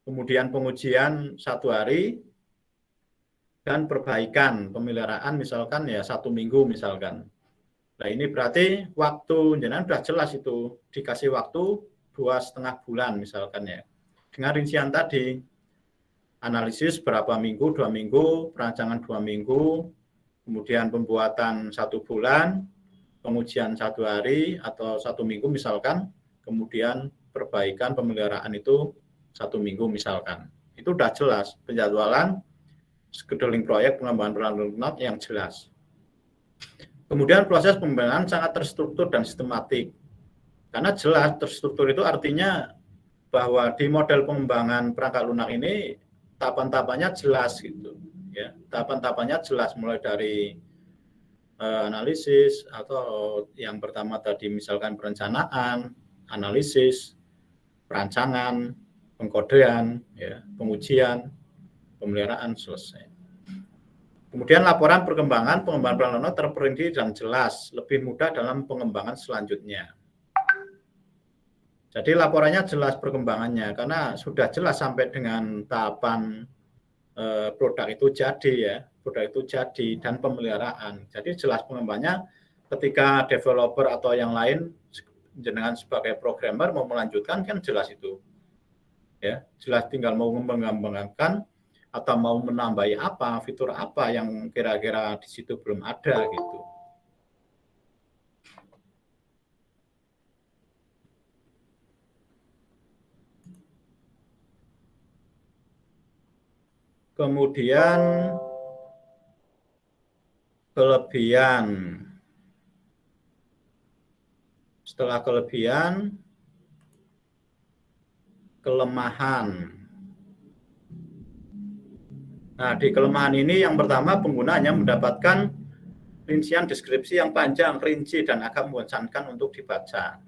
Kemudian pengujian 1 hari dan perbaikan pemeliharaan misalkan ya 1 minggu misalkan. Nah ini berarti waktu jenengan sudah jelas itu, dikasih waktu 2,5 bulan misalkan ya. Dengan rincian tadi, analisis berapa minggu, 2 minggu, perancangan 2 minggu, kemudian pembuatan 1 bulan, pengujian 1 hari atau 1 minggu misalkan, kemudian perbaikan pemeliharaan itu 1 minggu misalkan. Itu sudah jelas, penjadwalan, scheduling proyek pengembangan perangkat lunak yang jelas. Kemudian proses pengembangan sangat terstruktur dan sistematik. Karena jelas terstruktur itu artinya bahwa di model pengembangan perangkat lunak ini tahapan-tahapannya jelas gitu ya. Tahapan-tahapannya jelas mulai dari analisis atau yang pertama tadi misalkan perencanaan, analisis, perancangan, pengkodean, ya, pengujian, pemeliharaan selesai. Kemudian laporan perkembangan pengembangan perangkat lunak terperinci dan jelas, lebih mudah dalam pengembangan selanjutnya. Jadi laporannya jelas perkembangannya karena sudah jelas sampai dengan tahapan produk itu jadi ya, produk itu jadi dan pemeliharaan. Jadi jelas pengembangannya ketika developer atau yang lain jenengan sebagai programmer mau melanjutkan kan jelas itu. Ya, jelas tinggal mau mengembangkan atau mau menambahi apa, fitur apa yang kira-kira di situ belum ada gitu. Kemudian kelebihan. Setelah kelebihan, kelemahan. Nah, di kelemahan ini yang pertama penggunanya mendapatkan rincian deskripsi yang panjang, rinci, dan agak membosankan untuk dibaca.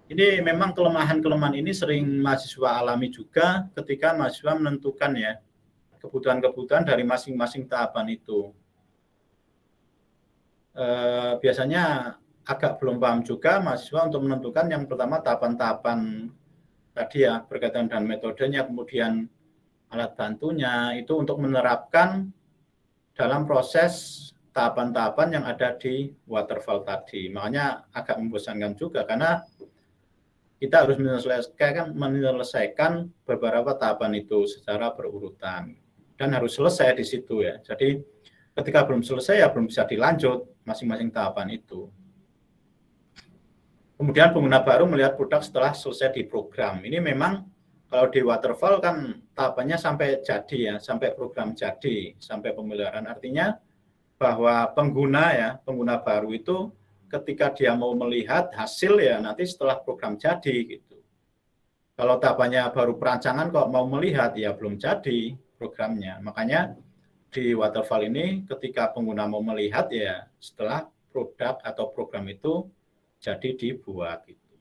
Ini memang kelemahan-kelemahan ini sering mahasiswa alami juga ketika mahasiswa menentukan ya kebutuhan-kebutuhan dari masing-masing tahapan itu. Biasanya agak belum paham juga mahasiswa untuk menentukan yang pertama tahapan-tahapan tadi ya, berkaitan dengan metodenya, kemudian alat bantunya, itu untuk menerapkan dalam proses tahapan-tahapan yang ada di waterfall tadi. Makanya agak membosankan juga karena kita harus menyelesaikan beberapa tahapan itu secara berurutan dan harus selesai di situ ya. Jadi ketika belum selesai ya belum bisa dilanjut masing-masing tahapan itu. Kemudian pengguna baru melihat produk setelah selesai di program. Ini memang kalau di waterfall kan tahapannya sampai jadi ya, sampai program jadi, sampai pemeliharaan. Artinya bahwa pengguna baru itu ketika dia mau melihat hasil ya nanti setelah program jadi gitu. Kalau tahapannya baru perancangan kok mau melihat ya belum jadi programnya. Makanya di waterfall ini ketika pengguna mau melihat ya setelah produk atau program itu jadi dibuat gitu.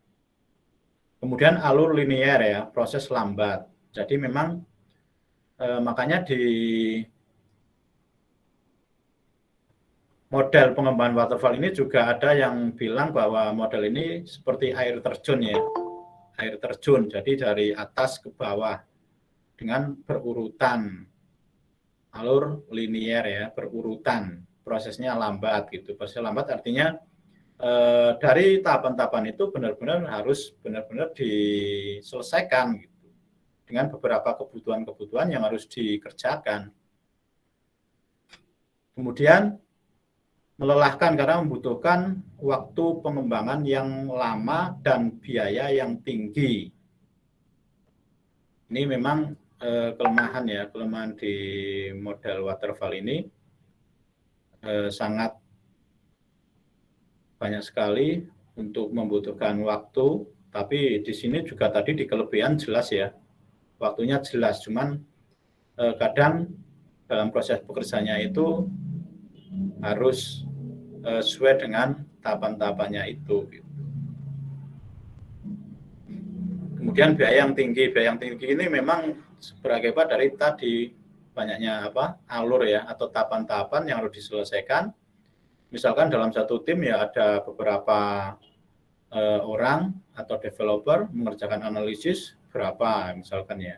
Kemudian alur linier ya, proses lambat. Jadi memang makanya di model pengembangan waterfall ini juga ada yang bilang bahwa model ini seperti air terjun ya. Air terjun, jadi dari atas ke bawah dengan berurutan. Alur linier ya, berurutan. Prosesnya lambat gitu. Proses lambat artinya dari tahapan-tahapan itu benar-benar harus benar-benar diselesaikan gitu. Dengan beberapa kebutuhan-kebutuhan yang harus dikerjakan. Kemudian melelahkan karena membutuhkan waktu pengembangan yang lama dan biaya yang tinggi. Ini memang kelemahan di model waterfall ini sangat banyak sekali untuk membutuhkan waktu, tapi di sini juga tadi di kelebihan jelas ya, waktunya jelas, cuman kadang dalam proses bekerjanya itu harus sesuai dengan tahapan-tahapannya itu. Gitu. Kemudian biaya yang tinggi ini memang berakibat dari tadi banyaknya alur ya atau tahapan-tahapan yang harus diselesaikan. Misalkan dalam satu tim ya ada beberapa orang atau developer mengerjakan analisis berapa misalkan ya.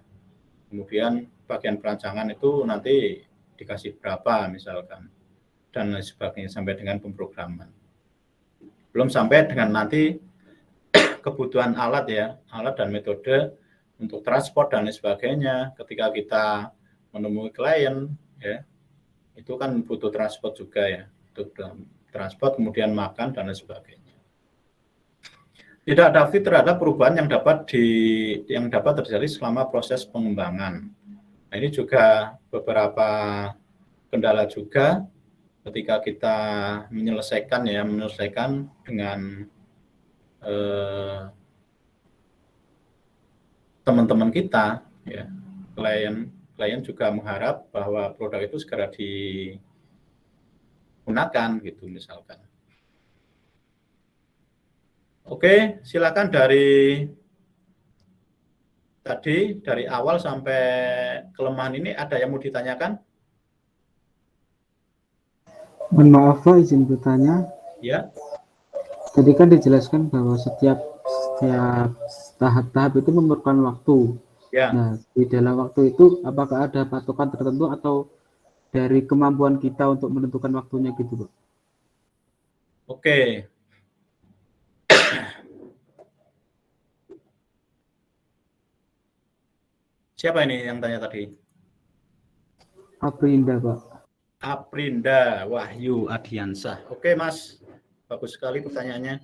Kemudian bagian perancangan itu nanti dikasih berapa misalkan. Dan lain sebagainya sampai dengan pemrograman. Belum sampai dengan nanti kebutuhan alat ya, alat dan metode untuk transport dan lain sebagainya. Ketika kita menemui klien ya, itu kan butuh transport juga ya. Untuk transport, kemudian makan, dan lain sebagainya. Tidak ada fit terhadap perubahan yang dapat terjadi selama proses pengembangan. Nah, ini juga beberapa kendala juga ketika kita menyelesaikan dengan teman-teman kita, ya, klien juga mengharap bahwa produk itu segera gunakan gitu misalkan. Oke, silakan dari awal sampai kelemahan ini ada yang mau ditanyakan? Mohon maaf Pak, izin bertanya. Ya. Tadi kan dijelaskan bahwa setiap tahap-tahap itu memerlukan waktu. Ya. Nah, di dalam waktu itu apakah ada patokan tertentu atau dari kemampuan kita untuk menentukan waktunya gitu, Pak? Oke. Siapa ini yang tanya tadi? Aprinda, Pak. Aprinda Wahyu Adiansah. Oke, Mas. Bagus sekali pertanyaannya.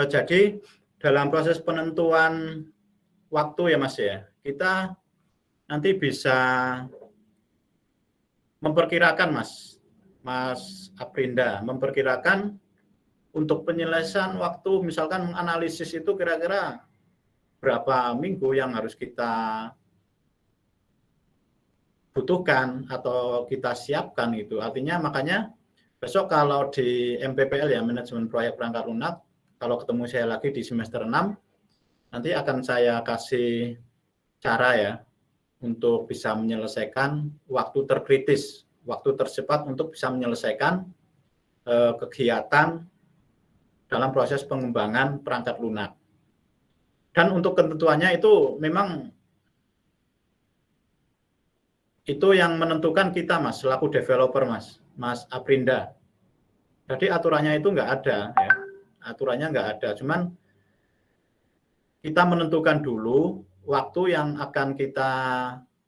Jadi, dalam proses penentuan waktu ya, Mas ya, kita nanti bisa memperkirakan Mas Aprinda, memperkirakan untuk penyelesaian waktu, misalkan menganalisis itu kira-kira berapa minggu yang harus kita butuhkan atau kita siapkan gitu. Artinya makanya besok kalau di MPPL ya, manajemen proyek perangkat lunak, kalau ketemu saya lagi di semester 6, nanti akan saya kasih cara ya untuk bisa menyelesaikan waktu terkritis, waktu tercepat untuk bisa menyelesaikan kegiatan dalam proses pengembangan perangkat lunak. Dan untuk ketentuannya itu memang itu yang menentukan kita, Mas, selaku developer, Mas Aprinda. Jadi aturannya itu nggak ada, ya. Aturannya nggak ada, cuman kita menentukan dulu waktu yang akan kita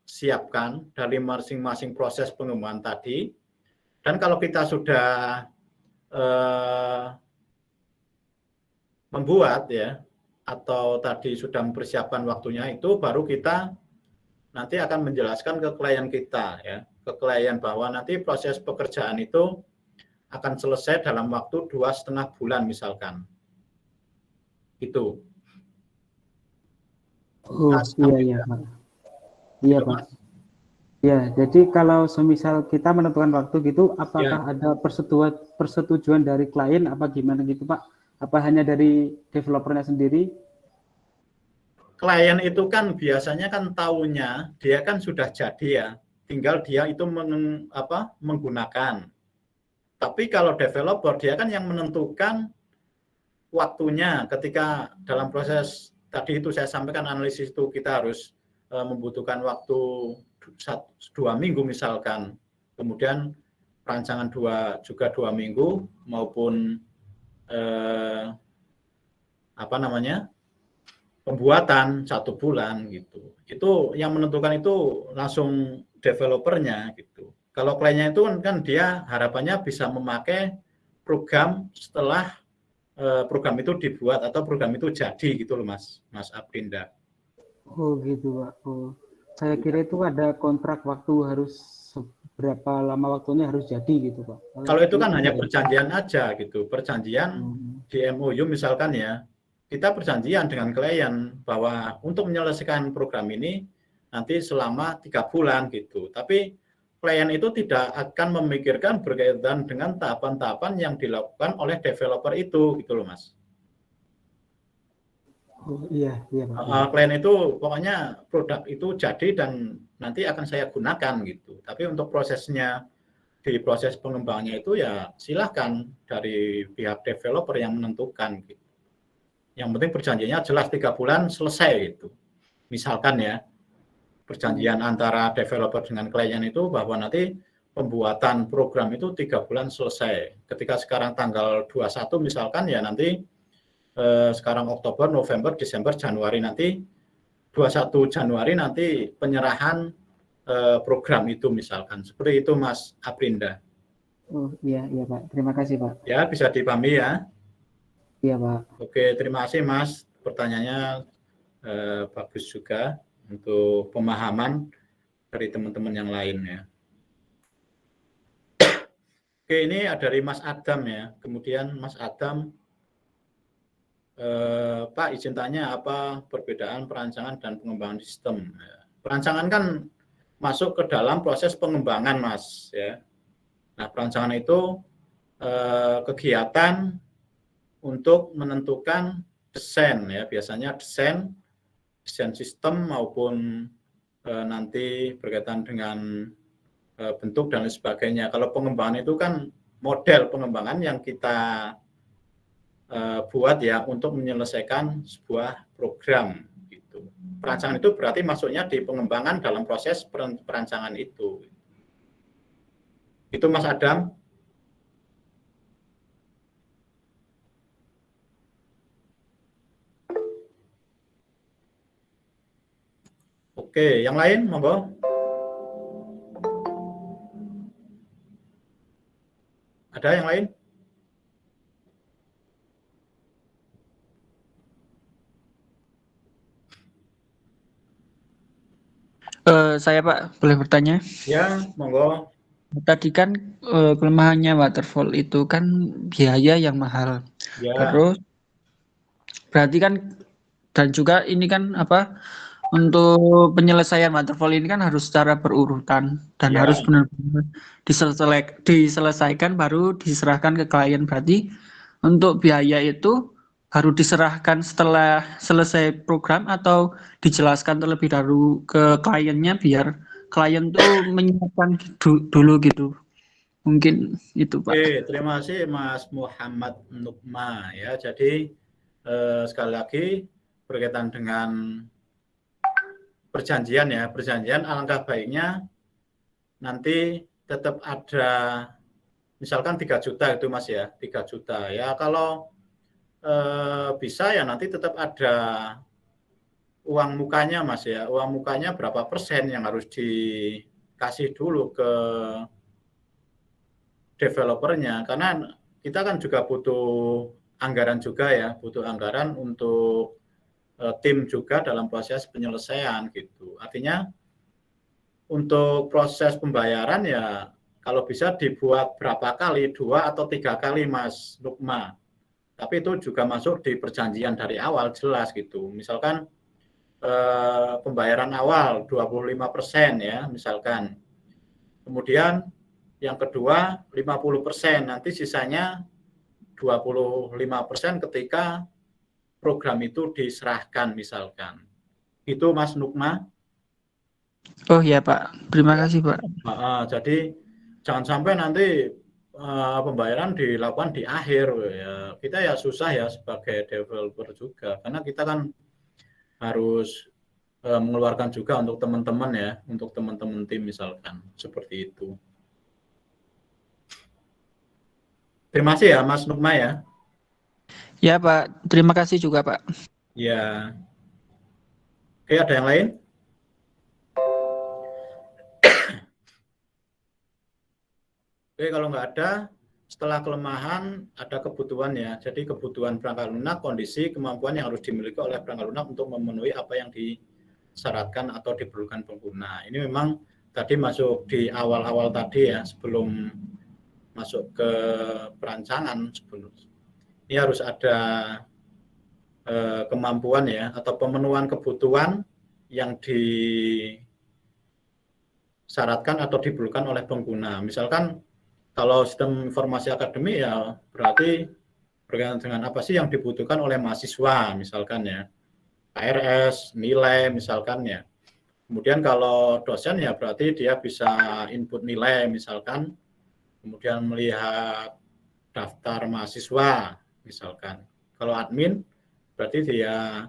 siapkan dari masing-masing proses pengembangan tadi. Dan kalau kita sudah membuat, ya, atau tadi sudah mempersiapkan waktunya, itu baru kita nanti akan menjelaskan ke klien kita, ya, ke klien bahwa nanti proses pekerjaan itu akan selesai dalam waktu 2,5 bulan misalkan. Itu. Oh, iya Pak. Iya Pak. Ya, jadi kalau semisal kita menentukan waktu gitu, apakah ada persetujuan dari klien apa gimana gitu Pak? Apa hanya dari developernya sendiri? Klien itu kan biasanya kan taunya dia kan sudah jadi, ya, tinggal dia itu menggunakan. Tapi kalau developer dia kan yang menentukan waktunya ketika dalam proses tadi itu saya sampaikan analisis itu kita harus membutuhkan waktu 2 minggu misalkan, kemudian perancangan juga 2 minggu maupun pembuatan 1 bulan gitu. Itu yang menentukan itu langsung developernya gitu. Kalau kliennya itu kan dia harapannya bisa memakai program setelah program itu dibuat atau program itu jadi gitu loh Mas Aprinda. Oh gitu Pak. Oh, saya kira itu ada kontrak waktu harus berapa lama waktunya harus jadi gitu Pak. Kalau itu kan hanya perjanjian aja gitu, perjanjian di MOU misalkan, ya. Kita perjanjian dengan klien bahwa untuk menyelesaikan program ini nanti selama 3 bulan gitu. Tapi klien itu tidak akan memikirkan berkaitan dengan tahapan-tahapan yang dilakukan oleh developer itu gitu loh Mas. Oh, iya Pak. Klien itu pokoknya produk itu jadi dan nanti akan saya gunakan gitu. Tapi untuk prosesnya di proses pengembangannya itu ya silahkan dari pihak developer yang menentukan gitu. Yang penting perjanjiannya jelas 3 bulan selesai gitu. Misalkan, ya, perjanjian antara developer dengan klien itu bahwa nanti pembuatan program itu 3 bulan selesai. Ketika sekarang tanggal 21 misalkan, ya nanti sekarang Oktober, November, Desember, Januari nanti 21 Januari nanti penyerahan program itu misalkan. Seperti itu Mas Aprinda. Oh iya Pak. Terima kasih Pak. Ya, bisa dipahami ya. Iya Pak. Oke, terima kasih Mas. Pertanyaannya bagus juga untuk pemahaman dari teman-teman yang lain, ya. Oke, ini dari Mas Adam, ya. Kemudian Mas Adam, Pak izin tanya apa perbedaan perancangan dan pengembangan sistem. Perancangan kan masuk ke dalam proses pengembangan, Mas, ya. Nah, perancangan itu kegiatan untuk menentukan desain, ya, biasanya desain sistem maupun nanti berkaitan dengan bentuk dan lain sebagainya. Kalau pengembangan itu kan model pengembangan yang kita buat, ya, untuk menyelesaikan sebuah program gitu. Perancangan itu berarti masuknya di pengembangan dalam proses perancangan itu. Itu Mas Adam. Oke, yang lain, monggo. Ada yang lain? Saya Pak, boleh bertanya? Ya, monggo. Tadi kan kelemahannya waterfall itu kan biaya yang mahal. Ya. Terus berarti kan, dan juga ini kan untuk penyelesaian waterfall ini kan harus secara berurutan dan Ya. harus benar-benar diselesaikan baru diserahkan ke klien. Berarti untuk biaya itu baru diserahkan setelah selesai program atau dijelaskan terlebih dahulu ke kliennya biar klien tuh menyiapkan dulu gitu. Mungkin itu, Pak. Oke, terima kasih Mas Muhammad Nukma ya. Jadi sekali lagi berkaitan dengan perjanjian ya, perjanjian alangkah baiknya nanti tetap ada misalkan 3 juta itu Mas ya, 3 juta ya. Kalau bisa ya nanti tetap ada uang mukanya Mas ya, uang mukanya berapa persen yang harus dikasih dulu ke developernya, karena kita kan juga butuh anggaran juga ya, butuh anggaran untuk tim juga dalam proses penyelesaian gitu. Artinya untuk proses pembayaran ya kalau bisa dibuat berapa kali, 2 atau 3 kali Mas Nukma. Tapi itu juga masuk di perjanjian dari awal jelas gitu. Misalkan pembayaran awal 25% ya misalkan. Kemudian yang kedua 50%, nanti sisanya 25% ketika program itu diserahkan misalkan. Itu Mas Nukma. Oh ya Pak, terima kasih Pak. Jadi jangan sampai nanti pembayaran dilakukan di akhir ya. Kita ya susah ya sebagai developer juga, karena kita kan harus mengeluarkan juga untuk teman-teman ya, untuk teman-teman tim misalkan seperti itu. Terima kasih ya Mas Nukma ya. Ya Pak, terima kasih juga Pak. Ya. Oke, ada yang lain? Oke, kalau nggak ada, setelah kelemahan ada kebutuhan ya. Jadi kebutuhan perangkat lunak, kondisi, kemampuan yang harus dimiliki oleh perangkat lunak untuk memenuhi apa yang disyaratkan atau diperlukan pengguna. Ini memang tadi masuk di awal-awal tadi ya, sebelum masuk ke perancangan sebelum. Ini harus ada kemampuan ya, atau pemenuhan kebutuhan yang disyaratkan atau diperlukan oleh pengguna. Misalkan kalau sistem informasi akademik ya berarti berkaitan dengan apa sih yang dibutuhkan oleh mahasiswa misalkan ya, KRS, nilai misalkan ya. Kemudian kalau dosen ya berarti dia bisa input nilai misalkan, kemudian melihat daftar mahasiswa misalkan. Kalau admin berarti dia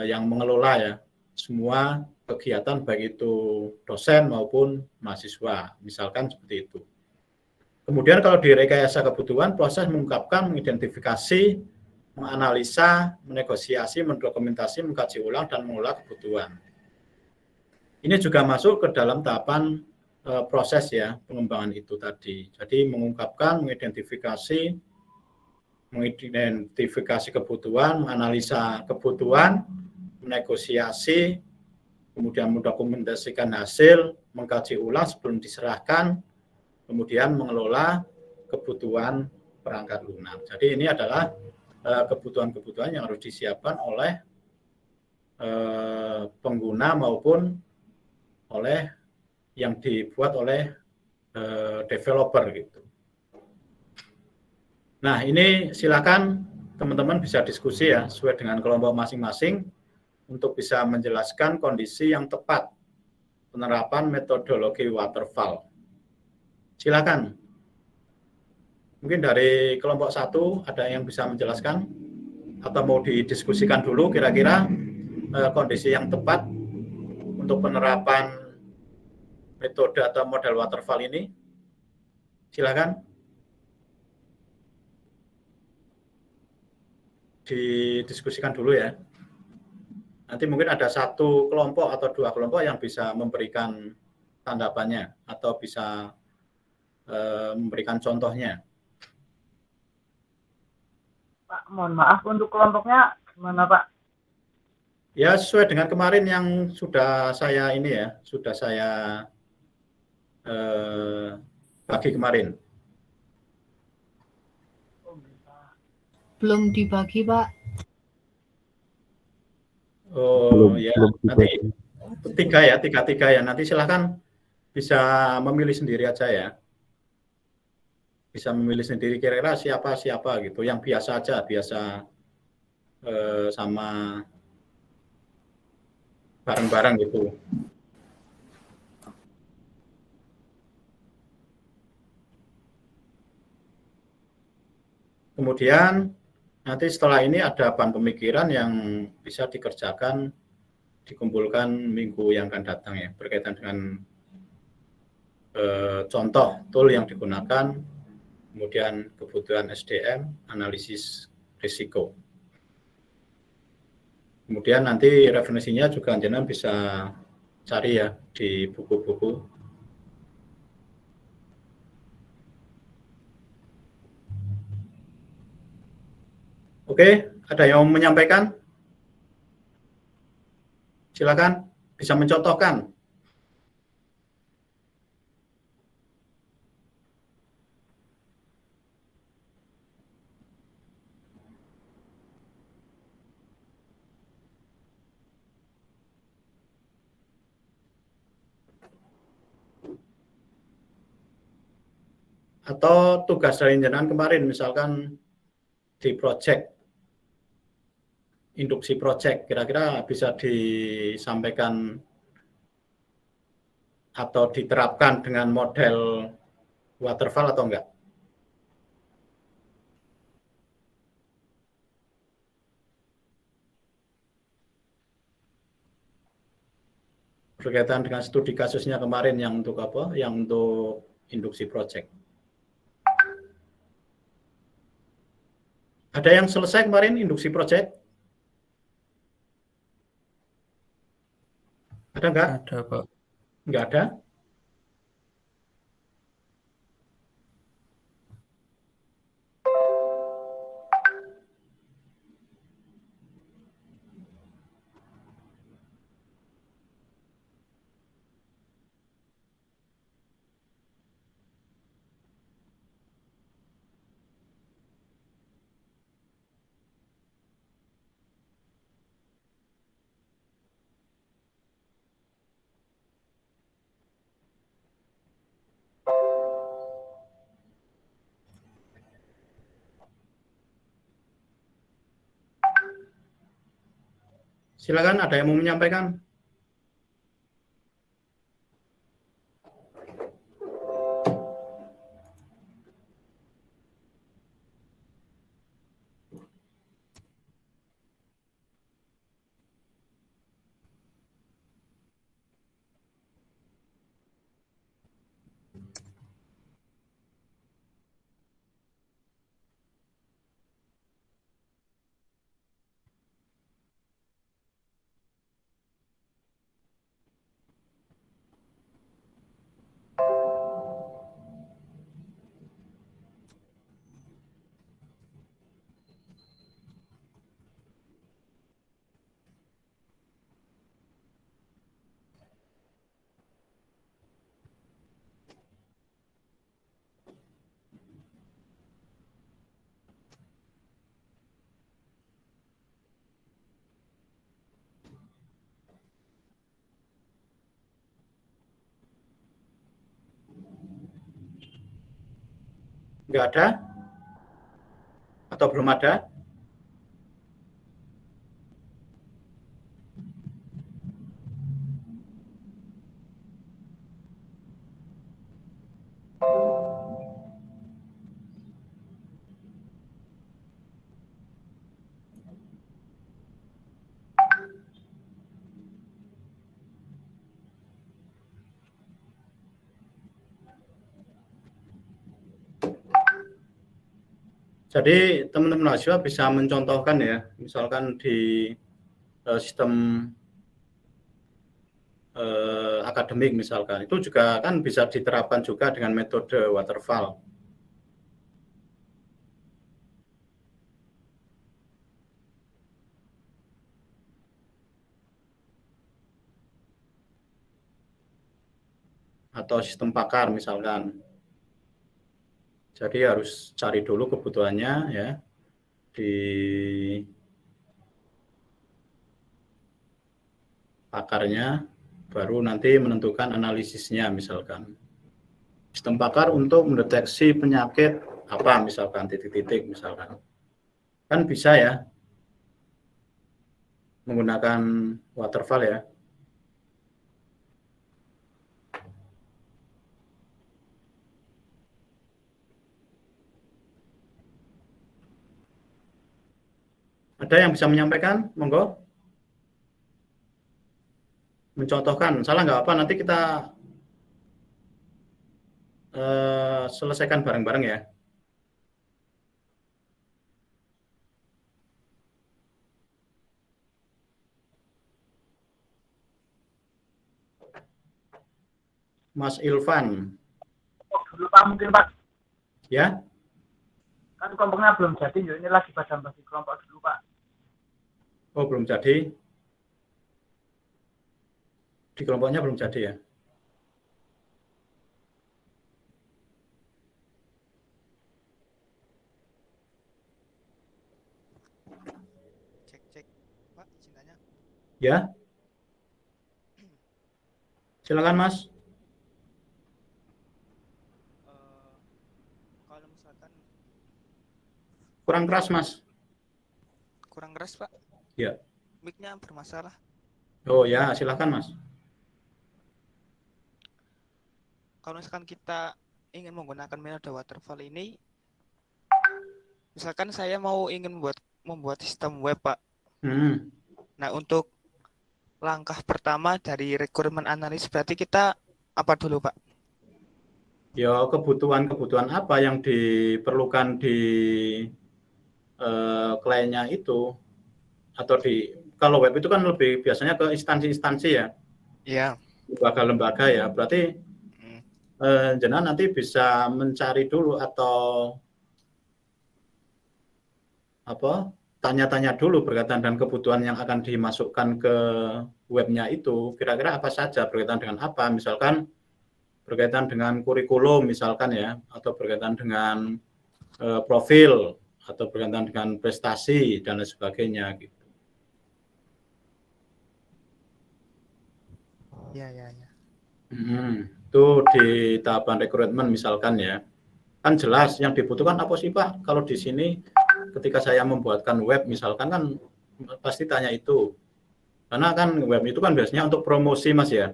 yang mengelola ya semua kegiatan baik itu dosen maupun mahasiswa misalkan seperti itu. Kemudian kalau di rekayasa kebutuhan, proses mengungkapkan, mengidentifikasi, menganalisa, menegosiasi, mendokumentasi, mengkaji ulang, dan mengolah kebutuhan. Ini juga masuk ke dalam tahapan proses ya, pengembangan itu tadi. Jadi mengungkapkan, mengidentifikasi kebutuhan, menganalisa kebutuhan, menegosiasi, kemudian mendokumentasikan hasil, mengkaji ulang sebelum diserahkan, kemudian mengelola kebutuhan perangkat lunak. Jadi ini adalah kebutuhan-kebutuhan yang harus disiapkan oleh pengguna maupun oleh yang dibuat oleh developer gitu. Nah, ini silakan teman-teman bisa diskusi ya sesuai dengan kelompok masing-masing untuk bisa menjelaskan kondisi yang tepat penerapan metodologi waterfall. Silakan. Mungkin dari kelompok 1 ada yang bisa menjelaskan atau mau didiskusikan dulu kira-kira kondisi yang tepat untuk penerapan metode atau model waterfall ini. Silakan. Didiskusikan dulu ya. Nanti mungkin ada 1 kelompok atau 2 kelompok yang bisa memberikan tanggapannya atau bisa memberikan contohnya. Pak, mohon maaf untuk kelompoknya gimana Pak? Ya sesuai dengan kemarin yang sudah saya ini ya, sudah saya bagi kemarin. Belum dibagi, Pak. Oh ya, nanti tiga ya. Nanti silahkan bisa memilih sendiri aja ya. Bisa memilih sendiri kira-kira siapa gitu. Yang biasa aja, biasa sama bareng-bareng gitu. Kemudian nanti setelah ini ada bahan pemikiran yang bisa dikerjakan, dikumpulkan minggu yang akan datang ya, berkaitan dengan contoh tool yang digunakan, kemudian kebutuhan SDM, analisis risiko. Kemudian nanti referensinya juga jenengan bisa cari ya di buku-buku. Oke, ada yang mau menyampaikan? Silakan, bisa mencontohkan. Atau tugas dari jenengan kemarin, misalkan di project, induksi project, kira-kira bisa disampaikan atau diterapkan dengan model waterfall atau enggak? Berkaitan dengan studi kasusnya kemarin yang untuk apa? Yang untuk induksi project. Ada yang selesai kemarin induksi project? Ada enggak? Ada, Pak. Enggak ada? Silakan, ada yang mau menyampaikan? Enggak ada? Atau belum ada? Jadi teman-teman mahasiswa bisa mencontohkan ya, misalkan di sistem akademik misalkan, itu juga kan bisa diterapkan juga dengan metode waterfall. Atau sistem pakar misalkan. Jadi harus cari dulu kebutuhannya ya di pakarnya, baru nanti menentukan analisisnya misalkan. Sistem pakar untuk mendeteksi penyakit apa misalkan, titik-titik misalkan. Kan bisa ya. menggunakan waterfall ya. Ada yang bisa menyampaikan? Monggo. Mencontohkan, salah nggak apa, nanti kita selesaikan bareng-bareng ya. Mas Ilvan, Dulu Pak mungkin Pak, ya? kan kelompoknya belum jadi, ini lagi pada bagi kelompok dulu Pak. Oh, belum jadi. Di kelompoknya belum jadi ya? Cek Pak, izin tanya. Ya? Silakan Mas. Kalau misalkan Kurang keras Mas. kurang keras Pak, Ya. mic-nya bermasalah. Oh ya, silakan Mas. Kalau misalkan kita ingin menggunakan metode waterfall ini, misalkan saya ingin membuat sistem web Pak. Nah, untuk langkah pertama dari requirement analysis berarti kita apa dulu Pak? Ya, kebutuhan apa yang diperlukan di kliennya itu, atau kalau web itu kan lebih biasanya ke instansi-instansi ya, Iya. lembaga-lembaga ya. Berarti jenengan nanti bisa mencari dulu atau tanya-tanya dulu berkaitan dengan kebutuhan yang akan dimasukkan ke webnya itu, kira-kira apa saja, berkaitan dengan apa, misalkan berkaitan dengan kurikulum misalkan ya, atau berkaitan dengan profil, atau berkaitan dengan prestasi dan lain sebagainya gitu. Iya. Itu di tahapan rekrutmen misalkan ya. Kan jelas yang dibutuhkan apa sih Pak? Kalau di sini ketika saya membuatkan web misalkan kan pasti tanya itu. Karena kan web itu kan biasanya untuk promosi Mas ya.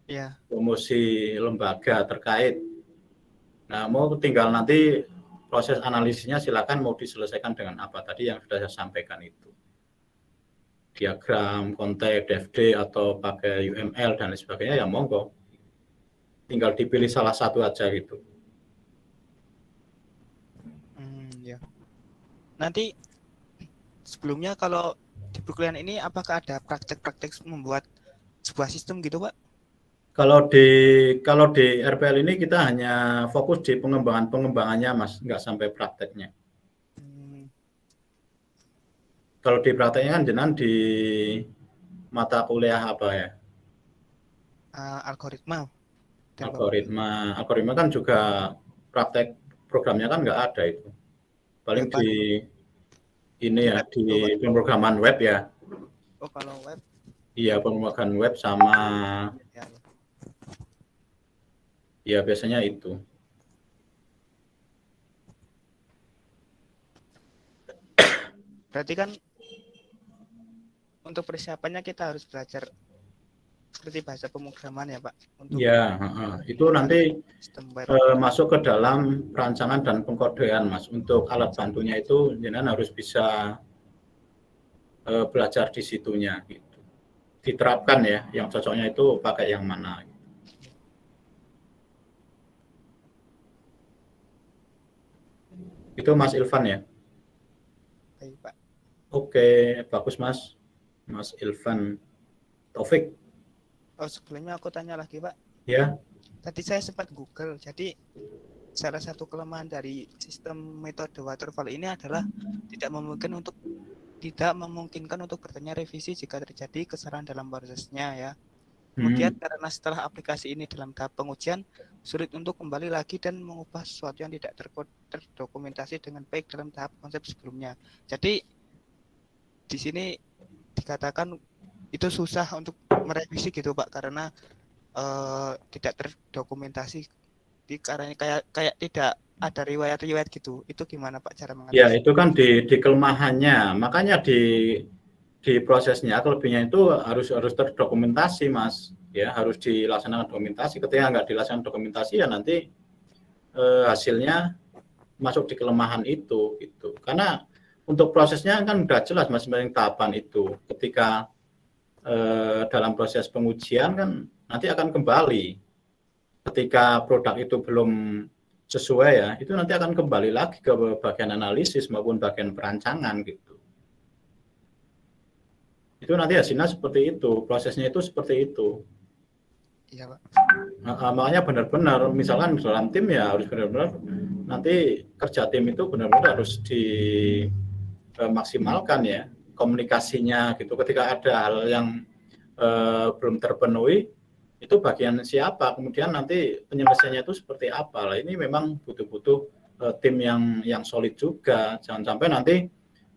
Iya. Promosi lembaga terkait. Nah, mau tinggal nanti proses analisisnya silakan mau diselesaikan dengan apa tadi yang sudah saya sampaikan itu. Diagram, konteks, DFD atau pakai UML dan lain sebagainya ya monggo. Tinggal dipilih salah satu aja gitu. Ya. Nanti sebelumnya kalau di perkuliahan ini apakah ada praktek-praktek membuat sebuah sistem gitu Pak? Kalau di RPL ini kita hanya fokus di pengembangannya Mas, nggak sampai prakteknya. Kalau di prakteknya kan jenengan di mata kuliah apa ya? Algoritma. Algoritma kan juga praktek programnya kan nggak ada itu. Paling ya, di ini ya, di pemrograman web ya. Oh, kalau web? Iya, pemrograman web sama ya biasanya itu. Berarti kan untuk persiapannya kita harus belajar seperti bahasa pemrograman ya Pak? Untuk ya, itu nanti masuk ke dalam perancangan dan pengkodean Mas. Untuk alat bantunya itu jenengan harus bisa belajar di situnya gitu. Diterapkan ya, yang cocoknya itu pakai yang mana. Itu Mas Ilvan ya? Baik, Pak. Oke, bagus Mas. Mas Ilvan Taufik. Oh, sebelumnya aku tanya lagi Pak. Ya. Tadi saya sempat Google, jadi salah satu kelemahan dari sistem metode waterfall ini adalah tidak memungkinkan untuk bertanya revisi jika terjadi kesalahan dalam prosesnya ya. Kemudian karena setelah aplikasi ini dalam tahap pengujian, sulit untuk kembali lagi dan mengubah sesuatu yang tidak terdokumentasi dengan baik dalam tahap konsep sebelumnya. Jadi di sini dikatakan itu susah untuk merevisi gitu Pak, karena tidak terdokumentasi, karena kayak tidak ada riwayat-riwayat gitu. Itu gimana Pak cara mengatasi? Ya, itu kan di kelemahannya. Makanya di di prosesnya kelebihannya itu harus terdokumentasi, Mas. Ya, harus dilaksanakan dokumentasi. Ketika nggak dilaksanakan dokumentasi ya nanti hasilnya masuk di kelemahan itu gitu. Karena untuk prosesnya kan udah jelas masing-masing tahapan itu. Ketika dalam proses pengujian kan nanti akan kembali. Ketika produk itu belum sesuai ya, itu nanti akan kembali lagi ke bagian analisis maupun bagian perancangan gitu. Itu nanti hasilnya seperti itu, prosesnya itu seperti itu. Iya, Pak. Makanya benar-benar, misalkan dalam tim ya harus benar-benar nanti kerja tim itu benar-benar harus dimaksimalkan ya komunikasinya gitu. Ketika ada hal yang belum terpenuhi, itu bagian siapa, kemudian nanti penyelesaiannya itu seperti apa. Lah ini memang butuh tim yang solid juga. Jangan sampai nanti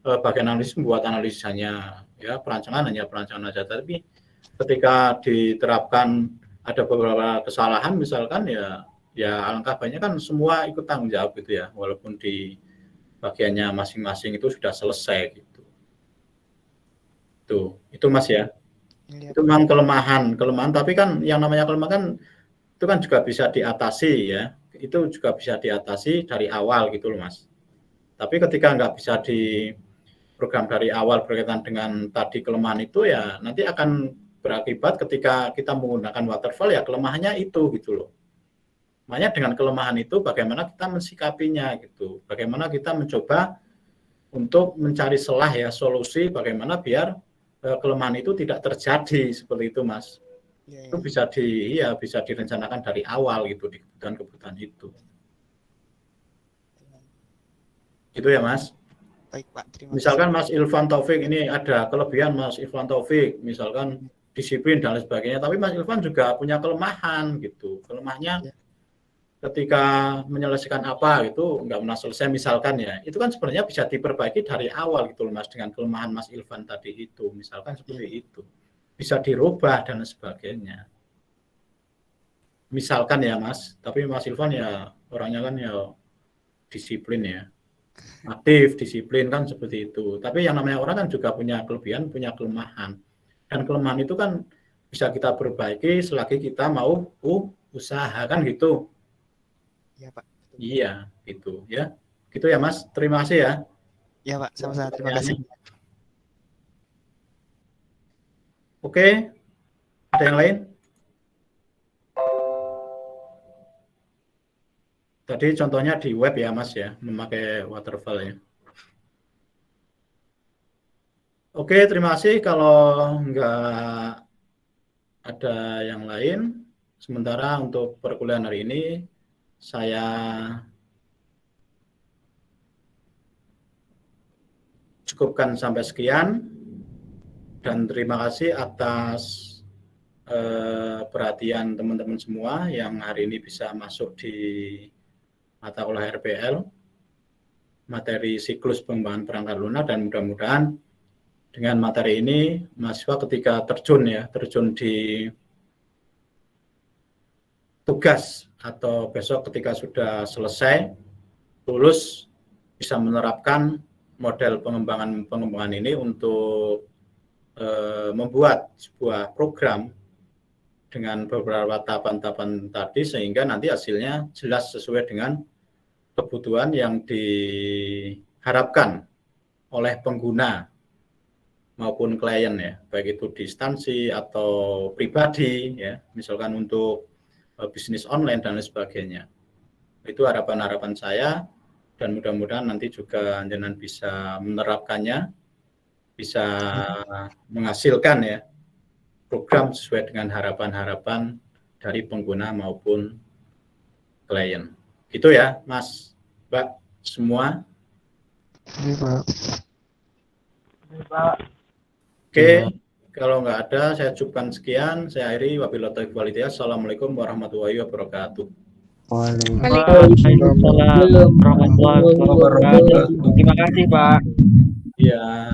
bagian analisis membuat analisanya ya perancangan hanya perancangan saja, tapi ketika diterapkan ada beberapa kesalahan misalkan ya alangkah baiknya kan semua ikut tanggung jawab gitu ya, walaupun di bagiannya masing-masing itu sudah selesai gitu. Itu Mas ya. Itu memang kelemahan, tapi kan yang namanya kelemahan kan itu kan juga bisa diatasi ya. Itu juga bisa diatasi dari awal gitu loh, Mas. Tapi ketika nggak bisa di program dari awal berkaitan dengan tadi kelemahan itu ya nanti akan berakibat ketika kita menggunakan waterfall ya kelemahannya itu gitu loh. Makanya dengan kelemahan itu bagaimana kita mensikapinya gitu. Bagaimana kita mencoba untuk mencari celah ya solusi bagaimana biar kelemahan itu tidak terjadi seperti itu, Mas. Itu bisa direncanakan dari awal gitu di kebutuhan itu. Gitu ya, Mas. Baik, Pak. Terima misalkan kasih. Mas Ilvan Taufik ini ada kelebihan Mas Ilvan Taufik, misalkan disiplin dan lain sebagainya, tapi Mas Ilvan juga punya kelemahan gitu. Kelemahannya ketika menyelesaikan apa gitu nggak pernah selesai misalkan ya, itu kan sebenarnya bisa diperbaiki dari awal gitu loh, Mas, dengan kelemahan Mas Ilvan tadi itu misalkan seperti itu bisa dirubah dan sebagainya misalkan ya, Mas. Tapi Mas Ilvan ya orangnya kan ya disiplin ya, aktif disiplin kan seperti itu. Tapi yang namanya orang kan juga punya kelebihan punya kelemahan, dan kelemahan itu kan bisa kita perbaiki selagi kita mau usaha kan gitu. Iya, Pak. Iya, gitu ya. Gitu ya, Mas. Terima kasih ya. Iya, Pak. Sama-sama. Terima kasih. Oke. Ada yang lain? Tadi contohnya di web ya, Mas ya, memakai waterfall ya. Oke, terima kasih. Kalau nggak ada yang lain, sementara untuk perkuliahan hari ini saya cukupkan sampai sekian dan terima kasih atas perhatian teman-teman semua yang hari ini bisa masuk di mata kuliah RPL materi siklus pengembangan perangkat lunak, dan mudah-mudahan dengan materi ini mahasiswa ketika terjun di tugas atau besok ketika sudah selesai lulus bisa menerapkan model pengembangan ini untuk membuat sebuah program dengan beberapa tahapan-tahapan tadi sehingga nanti hasilnya jelas sesuai dengan kebutuhan yang diharapkan oleh pengguna maupun klien ya, baik itu di instansi atau pribadi ya, misalkan untuk bisnis online dan lain sebagainya. Itu harapan-harapan saya, dan mudah-mudahan nanti juga jenengan bisa menerapkannya, bisa menghasilkan ya program sesuai dengan harapan-harapan dari pengguna maupun klien. Gitu ya, Mas, Mbak, semua. Iya, Pak. Oke. Kalau nggak ada, saya cukupkan sekian. Saya akhiri. Wabillahi taufiq wal hidayah. Assalamualaikum warahmatullahi wabarakatuh. Waalaikumsalam warahmatullahi wabarakatuh. Terima kasih, Pak. Ya.